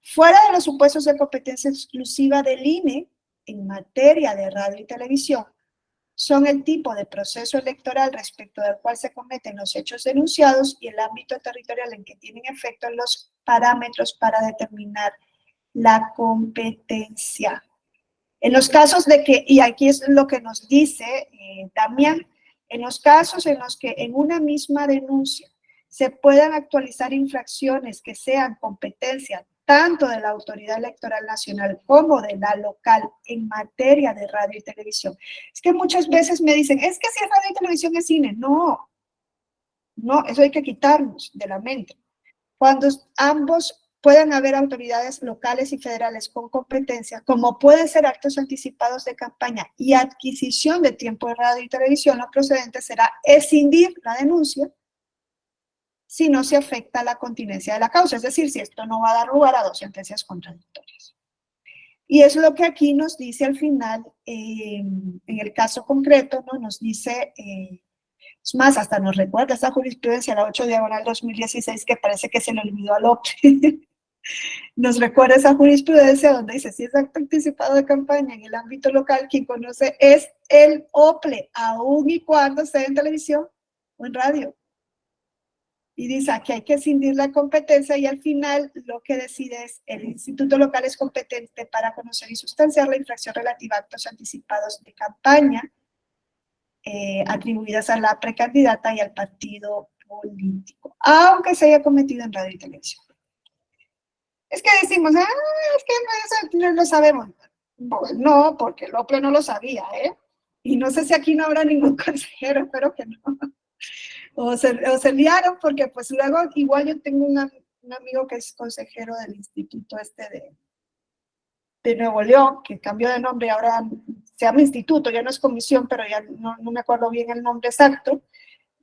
fuera de los supuestos de competencia exclusiva del INE en materia de radio y televisión, son el tipo de proceso electoral respecto del cual se cometen los hechos denunciados y el ámbito territorial en que tienen efecto los parámetros para determinar la competencia. En los casos de que, y aquí es lo que nos dice Damián, en los casos en los que en una misma denuncia se puedan actualizar infracciones que sean competencia tanto de la Autoridad Electoral Nacional como de la local en materia de radio y televisión. Es que muchas veces me dicen, es que si es radio y televisión es cine. No, no, eso hay que quitarnos de la mente. Cuando ambos puedan haber autoridades locales y federales con competencia, como pueden ser actos anticipados de campaña y adquisición de tiempo de radio y televisión, lo procedente será escindir la denuncia si no se afecta la continencia de la causa, es decir, si esto no va a dar lugar a 2 sentencias contradictorias. Y es lo que aquí nos dice al final, en el caso concreto, ¿no? Nos dice, es más, hasta nos recuerda esta jurisprudencia, la 8/2016, que parece que se le olvidó al OPLE. Nos recuerda esa jurisprudencia donde dice, si es acto anticipado de campaña en el ámbito local, quien conoce es el OPLE, aun y cuando esté en televisión o en radio. Y dice que hay que escindir la competencia y al final lo que decide es el instituto local es competente para conocer y sustanciar la infracción relativa a actos anticipados de campaña atribuidas a la precandidata y al partido político, aunque se haya cometido en radio y televisión. Es que decimos, es que no lo sabemos. Pues no, porque el OPLE no lo sabía, ¿eh? Y no sé si aquí no habrá ningún consejero, espero que no. O se liaron porque pues luego igual yo tengo un amigo que es consejero del instituto de Nuevo León, que cambió de nombre, ahora se llama instituto, ya no es comisión, pero ya no me acuerdo bien el nombre exacto,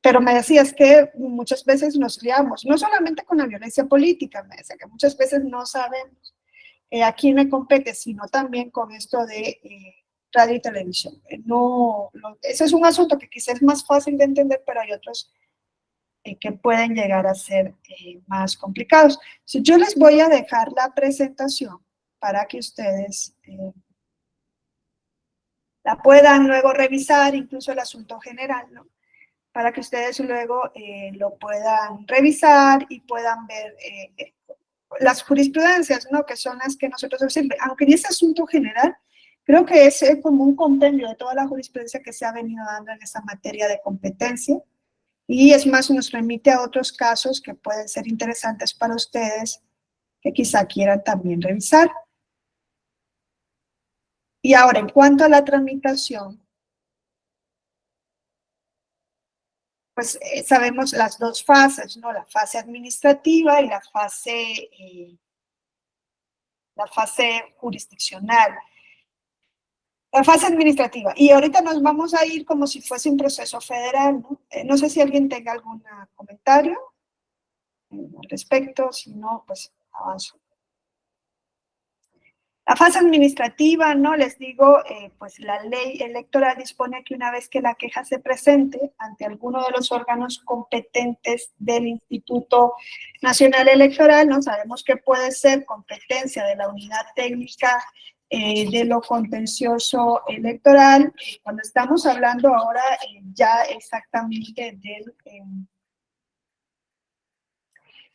pero me decía, es que muchas veces nos liamos, no solamente con la violencia política, me decía que muchas veces no sabemos a quién le compete, sino también con esto de radio y televisión. Ese es un asunto que quizás es más fácil de entender, pero hay otros que pueden llegar a ser más complicados. Yo les voy a dejar la presentación para que ustedes la puedan luego revisar, incluso el asunto general, ¿no? Para que ustedes luego lo puedan revisar y puedan ver las jurisprudencias, ¿no? Que son las que nosotros observamos. Aunque en ese asunto general, creo que es como un compendio de toda la jurisprudencia que se ha venido dando en esta materia de competencia. Y es más, nos remite a otros casos que pueden ser interesantes para ustedes, que quizá quieran también revisar. Y ahora, en cuanto a la tramitación, pues sabemos las 2 fases, ¿no? La fase administrativa y la fase jurisdiccional. La fase administrativa. Y ahorita nos vamos a ir como si fuese un proceso federal, ¿no? No sé si alguien tenga algún comentario al respecto, si no, pues avanzo. La fase administrativa, ¿no? Les digo, pues la ley electoral dispone que una vez que la queja se presente ante alguno de los órganos competentes del Instituto Nacional Electoral, ¿no? Sabemos que puede ser competencia de la unidad técnica de lo contencioso electoral. Cuando estamos hablando ahora ya exactamente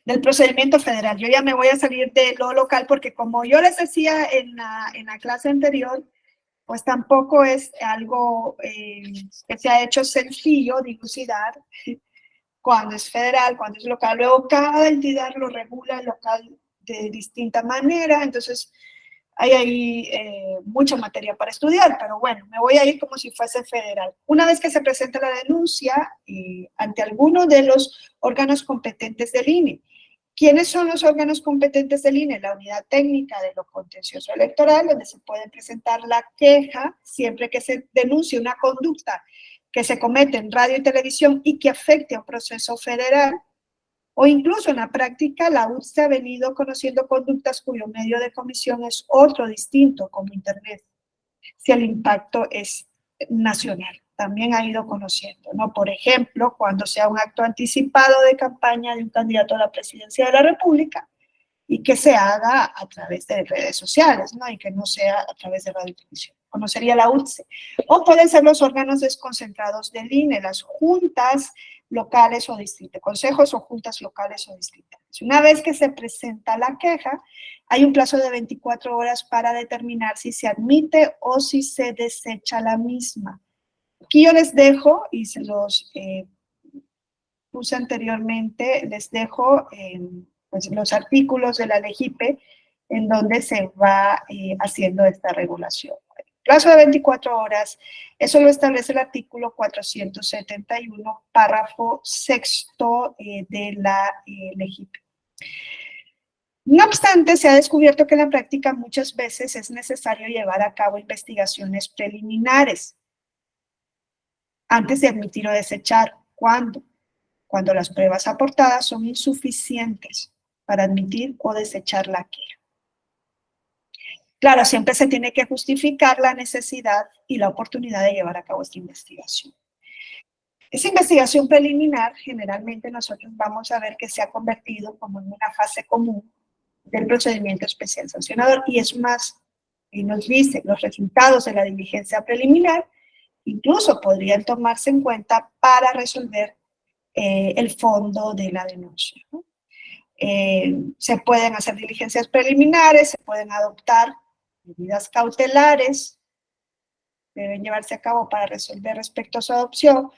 del procedimiento federal. Yo ya me voy a salir de lo local porque como yo les decía en la clase anterior, pues tampoco es algo que se ha hecho sencillo dilucidar cuando es federal, cuando es local. Luego cada entidad lo regula local de distinta manera, entonces hay ahí mucha materia para estudiar, pero bueno, me voy a ir como si fuese federal. Una vez que se presenta la denuncia ante alguno de los órganos competentes del INE. ¿Quiénes son los órganos competentes del INE? La unidad técnica de lo contencioso electoral, donde se puede presentar la queja siempre que se denuncie una conducta que se comete en radio y televisión y que afecte a un proceso federal, o incluso en la práctica la UTSE ha venido conociendo conductas cuyo medio de comisión es otro distinto, como Internet, si el impacto es nacional. También ha ido conociendo, ¿no? Por ejemplo, cuando sea un acto anticipado de campaña de un candidato a la presidencia de la República y que se haga a través de redes sociales, ¿no? Y que no sea a través de radio y televisión. Conocería la UTSE. O pueden ser los órganos desconcentrados del INE, las juntas locales o distritos, consejos o juntas locales o distritos. Una vez que se presenta la queja, hay un plazo de 24 horas para determinar si se admite o si se desecha la misma. Aquí yo les dejo, y se los puse anteriormente, les dejo pues, los artículos de la LEGIPE en donde se va haciendo esta regulación. Plazo de 24 horas, eso lo establece el artículo 471, párrafo sexto de la LEGIPE. No obstante, se ha descubierto que en la práctica muchas veces es necesario llevar a cabo investigaciones preliminares antes de admitir o desechar. ¿Cuándo? Cuando las pruebas aportadas son insuficientes para admitir o desechar la queja. Claro, siempre se tiene que justificar la necesidad y la oportunidad de llevar a cabo esta investigación. Esa investigación preliminar, generalmente nosotros vamos a ver que se ha convertido como en una fase común del procedimiento especial sancionador, y es más, y nos dice los resultados de la diligencia preliminar, incluso podrían tomarse en cuenta para resolver el fondo de la denuncia, ¿no? Se pueden hacer diligencias preliminares, se pueden adoptar medidas cautelares, deben llevarse a cabo para resolver respecto a su adopción.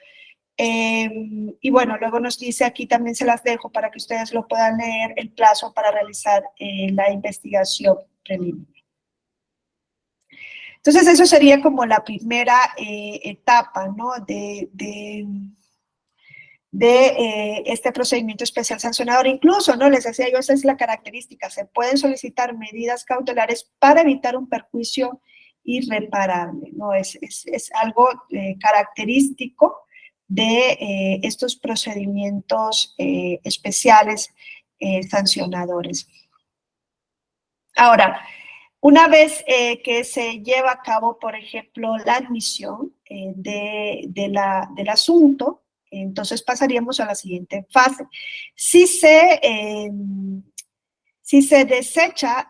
Y bueno, luego nos dice, aquí también se las dejo para que ustedes lo puedan leer, el plazo para realizar la investigación preliminar. Entonces, eso sería como la primera etapa, ¿no? de este procedimiento especial sancionador. Incluso, ¿no? Les decía yo, esa es la característica, se pueden solicitar medidas cautelares para evitar un perjuicio irreparable, ¿no? Es algo característico de estos procedimientos especiales sancionadores. Ahora, una vez que se lleva a cabo, por ejemplo, la admisión del asunto, entonces pasaríamos a la siguiente fase. Si se desecha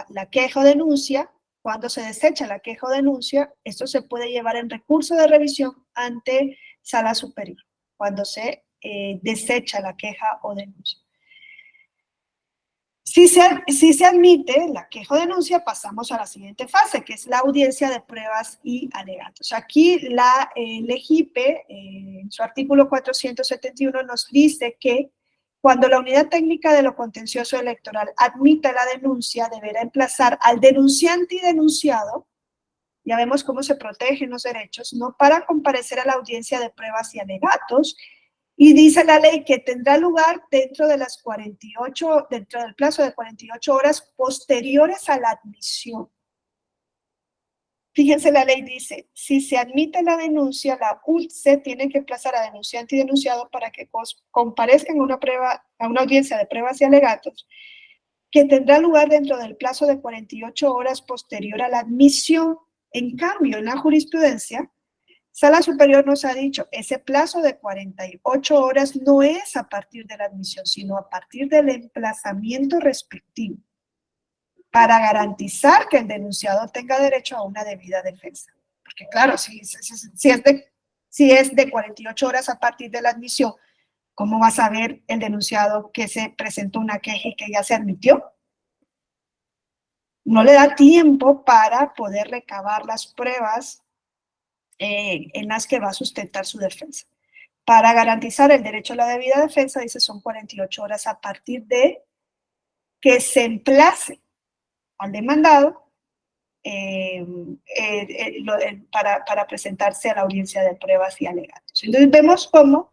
la queja o denuncia, cuando se desecha la queja o denuncia, esto se puede llevar en recurso de revisión ante sala superior, cuando se desecha la queja o denuncia. Si se admite la queja o denuncia, pasamos a la siguiente fase, que es la audiencia de pruebas y alegatos. Aquí la LEGIPE, en su artículo 471, nos dice que cuando la unidad técnica de lo contencioso electoral admita la denuncia, deberá emplazar al denunciante y denunciado, ya vemos cómo se protegen los derechos, no para comparecer a la audiencia de pruebas y alegatos, y dice la ley que tendrá lugar dentro del plazo de 48 horas posteriores a la admisión. Fíjense, la ley dice, si se admite la denuncia, la UTSE tiene que emplazar a denunciante y denunciado para que comparezcan a una audiencia de pruebas y alegatos que tendrá lugar dentro del plazo de 48 horas posterior a la admisión. En cambio, en la jurisprudencia, Sala Superior nos ha dicho, ese plazo de 48 horas no es a partir de la admisión, sino a partir del emplazamiento respectivo, para garantizar que el denunciado tenga derecho a una debida defensa. Porque claro, si es de 48 horas a partir de la admisión, ¿cómo va a saber el denunciado que se presentó una queja y que ya se admitió? No le da tiempo para poder recabar las pruebas en las que va a sustentar su defensa. Para garantizar el derecho a la debida defensa, dice, son 48 horas a partir de que se emplace al demandado para presentarse a la audiencia de pruebas y alegatos. Entonces vemos cómo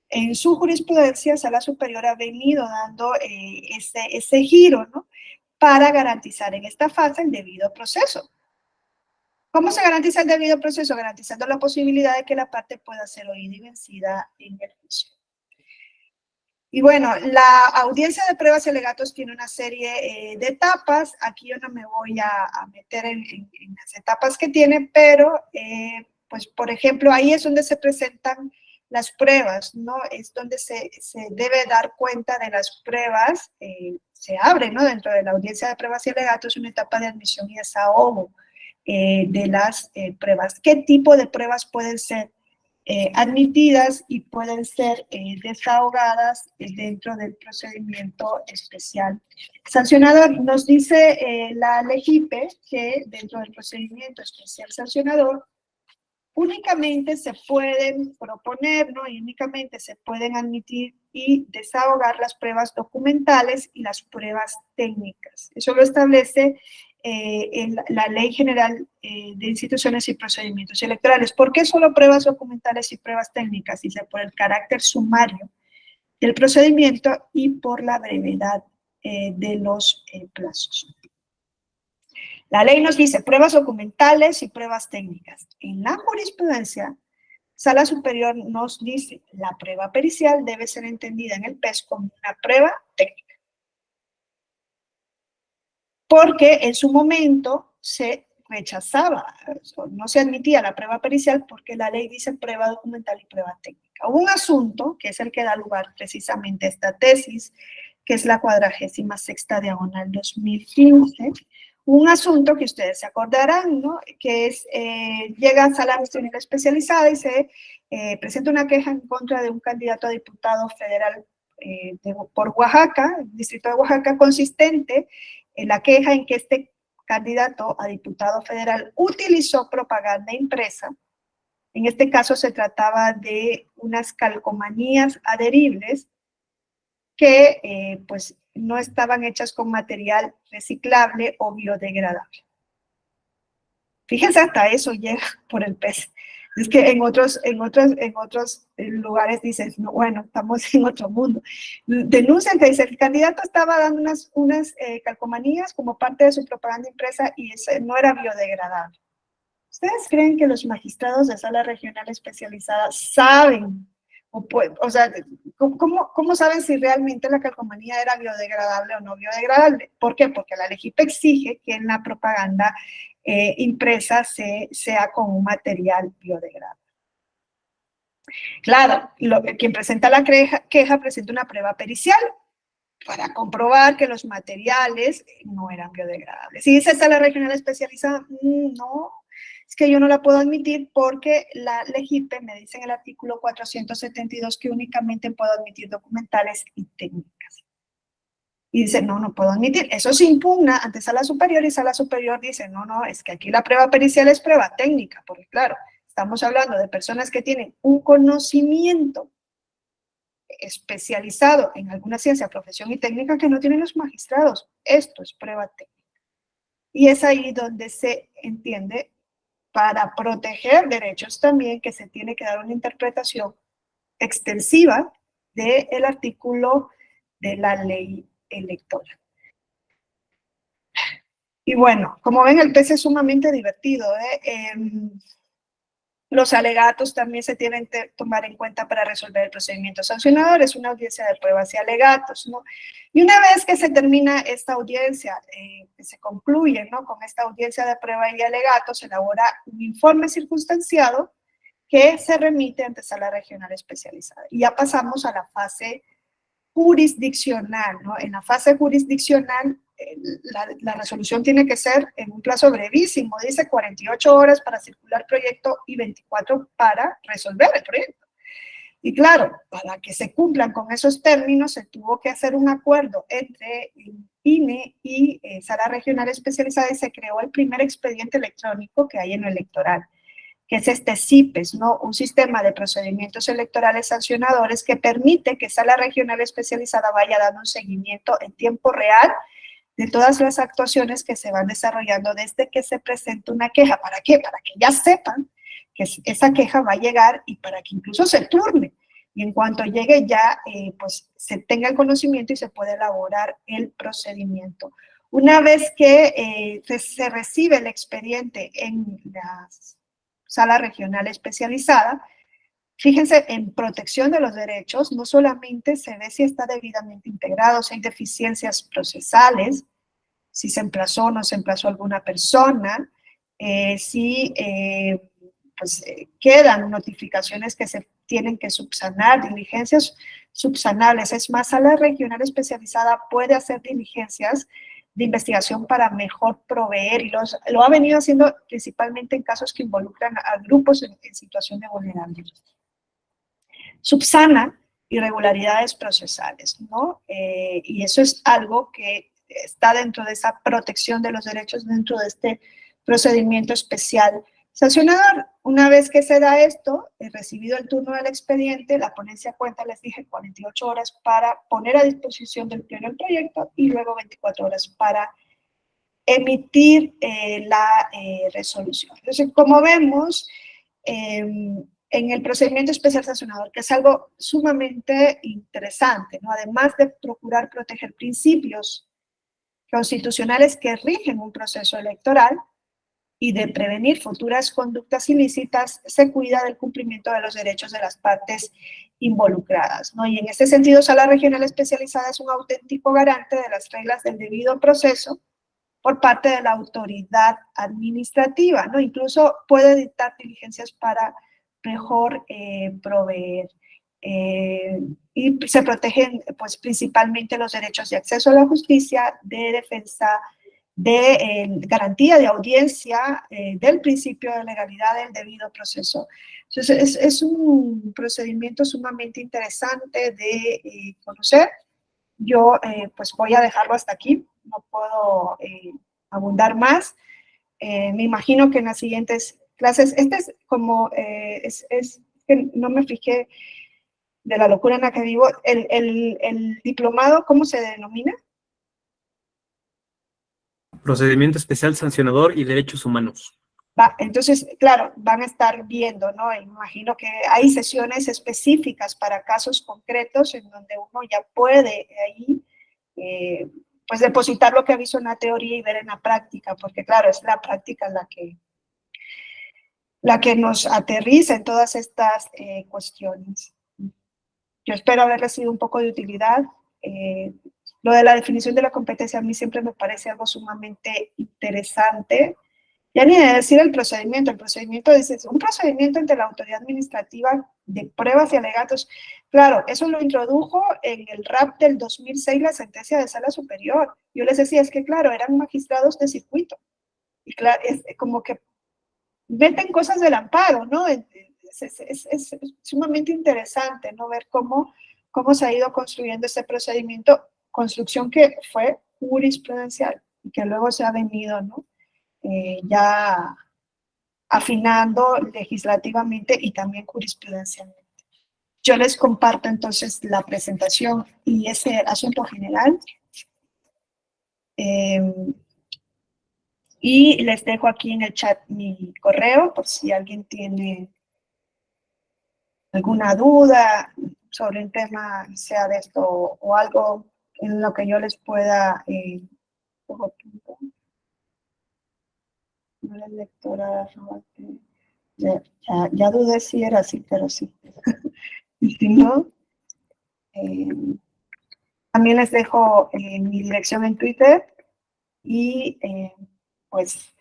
en su jurisprudencia Sala Superior ha venido dando ese giro, ¿no?, para garantizar en esta fase el debido proceso. ¿Cómo se garantiza el debido proceso? Garantizando la posibilidad de que la parte pueda ser oída y vencida en el juicio. Y bueno, la audiencia de pruebas y alegatos tiene una serie de etapas. Aquí yo no me voy a meter en las etapas que tiene, pero, pues, por ejemplo, ahí es donde se presentan las pruebas, ¿no? Es donde se debe dar cuenta de las pruebas. Se abre, ¿no?, dentro de la audiencia de pruebas y alegatos una etapa de admisión y desahogo de las pruebas. ¿Qué tipo de pruebas pueden ser admitidas y pueden ser desahogadas dentro del procedimiento especial sancionador? Nos dice la LEGIPE que dentro del procedimiento especial sancionador únicamente se pueden proponer, ¿no?, y únicamente se pueden admitir y desahogar las pruebas documentales y las pruebas técnicas. Eso lo establece en la Ley General de Instituciones y Procedimientos Electorales. ¿Por qué solo pruebas documentales y pruebas técnicas? Dice, por el carácter sumario del procedimiento y por la brevedad de los plazos. La ley nos dice pruebas documentales y pruebas técnicas. En la jurisprudencia, Sala Superior nos dice la prueba pericial debe ser entendida en el PES como una prueba técnica. Porque en su momento se rechazaba, no se admitía la prueba pericial porque la ley dice prueba documental y prueba técnica. Hubo un asunto, que es el que da lugar precisamente a esta tesis, que es la 46ª diagonal 2015, un asunto que ustedes se acordarán, ¿no?, que es, llega a Sala Nacional Especializada y se presenta una queja en contra de un candidato a diputado federal por Oaxaca, el distrito de Oaxaca, consistente en la queja en que este candidato a diputado federal utilizó propaganda impresa. En este caso se trataba de unas calcomanías adheribles que pues no estaban hechas con material reciclable o biodegradable. Fíjense, hasta eso llega por el PES. Es que en otros lugares dices, no, bueno, estamos en otro mundo. Denuncian que dice, el candidato estaba dando unas calcomanías como parte de su propaganda impresa y no era biodegradable. ¿Ustedes creen que los magistrados de Sala Regional Especializada saben, o sea, cómo saben si realmente la calcomanía era biodegradable o no biodegradable? ¿Por qué? Porque la LEGIPE exige que en la propaganda impresa sea con un material biodegradable. Claro, quien presenta la queja presenta una prueba pericial para comprobar que los materiales no eran biodegradables. Si dice Sala Regional Especializada, no, es que yo no la puedo admitir porque la LEGIPE me dice en el artículo 472 que únicamente puedo admitir documentales y técnicas. Y dice, no puedo admitir. Eso se impugna ante Sala Superior y Sala Superior dice, no, es que aquí la prueba pericial es prueba técnica, porque claro, estamos hablando de personas que tienen un conocimiento especializado en alguna ciencia, profesión y técnica que no tienen los magistrados. Esto es prueba técnica. Y es ahí donde se entiende, para proteger derechos también, que se tiene que dar una interpretación extensiva del artículo de la ley electoral. Y bueno, como ven, el PES es sumamente divertido, Los alegatos también se tienen que tomar en cuenta para resolver el procedimiento sancionador. Es una audiencia de pruebas y alegatos, ¿no? Y una vez que se termina esta audiencia, que se concluye, ¿no?, con esta audiencia de prueba y alegatos, se elabora un informe circunstanciado que se remite ante sala regional especializada. Y ya pasamos a la fase jurisdiccional, ¿no? En la fase jurisdiccional, la resolución tiene que ser en un plazo brevísimo, dice 48 horas para circular proyecto y 24 para resolver el proyecto. Y claro, para que se cumplan con esos términos, se tuvo que hacer un acuerdo entre el INE y Sala Regional Especializada y se creó el primer expediente electrónico que hay en lo electoral, que es este CIPES, ¿no? Un sistema de procedimientos electorales sancionadores que permite que Sala Regional Especializada vaya dando un seguimiento en tiempo real de todas las actuaciones que se van desarrollando desde que se presenta una queja. ¿Para qué? Para que ya sepan que esa queja va a llegar y para que incluso se turne. Y en cuanto llegue ya, pues se tenga el conocimiento y se puede elaborar el procedimiento. Una vez que se recibe el expediente en la Sala Regional Especializada, fíjense, en protección de los derechos, no solamente se ve si está debidamente integrado, si hay deficiencias procesales, si se emplazó o no se emplazó alguna persona, si quedan notificaciones que se tienen que subsanar, diligencias subsanables. Es más, Sala Regional Especializada puede hacer diligencias de investigación para mejor proveer, y lo ha venido haciendo principalmente en casos que involucran a grupos en situación de vulnerabilidad. Subsana irregularidades procesales, ¿no? Y eso es algo que está dentro de esa protección de los derechos, dentro de este procedimiento especial sancionador. Una vez que se da esto, recibido el turno del expediente, la ponencia cuenta, les dije, 48 horas para poner a disposición del pleno el proyecto y luego 24 horas para emitir la resolución. Entonces, como vemos, en el procedimiento especial sancionador, que es algo sumamente interesante, ¿no? Además de procurar proteger principios constitucionales que rigen un proceso electoral y de prevenir futuras conductas ilícitas, se cuida del cumplimiento de los derechos de las partes involucradas, ¿no? Y en este sentido, Sala Regional Especializada es un auténtico garante de las reglas del debido proceso por parte de la autoridad administrativa, ¿no? Incluso puede dictar diligencias para mejor proveer. Y se protegen, pues, principalmente los derechos de acceso a la justicia, de defensa, de garantía de audiencia, del principio de legalidad del debido proceso. Entonces, es un procedimiento sumamente interesante de conocer. Yo, pues, voy a dejarlo hasta aquí. No puedo abundar más. Me imagino que en las siguientes clases, este es como, es que no me fijé de la locura en la que vivo, el diplomado, ¿cómo se denomina? Procedimiento especial sancionador y derechos humanos. Entonces, claro, van a estar viendo, ¿no? Imagino que hay sesiones específicas para casos concretos en donde uno ya puede ahí pues depositar lo que ha visto en la teoría y ver en la práctica, porque claro, es la práctica la que nos aterriza en todas estas cuestiones. Yo espero haberles sido un poco de utilidad. Lo de la definición de la competencia a mí siempre me parece algo sumamente interesante. Ya ni de decir el procedimiento dice, un procedimiento entre la autoridad administrativa de pruebas y alegatos. Claro, eso lo introdujo en el RAP del 2006 la sentencia de sala superior. Yo les decía, es que claro, eran magistrados de circuito. Y claro, es como que meten cosas del amparo, ¿no? Es sumamente interesante, ¿no? Ver cómo se ha ido construyendo este procedimiento, construcción que fue jurisprudencial y que luego se ha venido, ¿no? Ya afinando legislativamente y también jurisprudencialmente. Yo les comparto entonces la presentación y ese asunto general. Y les dejo aquí en el chat mi correo por si alguien tiene alguna duda sobre un tema, sea de esto o algo en lo que yo les pueda electoral. Ya dudé si era así, pero sí. Y si no, también les dejo mi dirección en Twitter y pues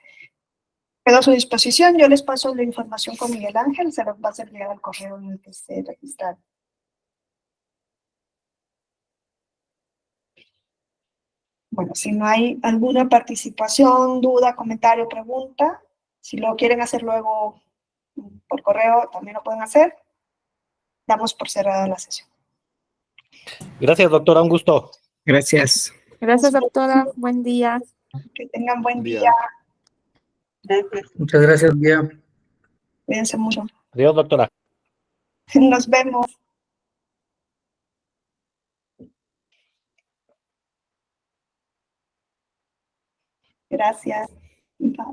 quedo a su disposición. Yo les paso la información con Miguel Ángel, se los va a hacer llegar al correo en el que se registraron. Bueno, si no hay alguna participación, duda, comentario, pregunta, si lo quieren hacer luego por correo, también lo pueden hacer. Damos por cerrada la sesión. Gracias, doctora, un gusto. Gracias. Gracias, doctora. Buen día. Que tengan buen día. Muchas gracias, Guía. Cuídense mucho. Adiós, doctora. Nos vemos. Gracias. Bye.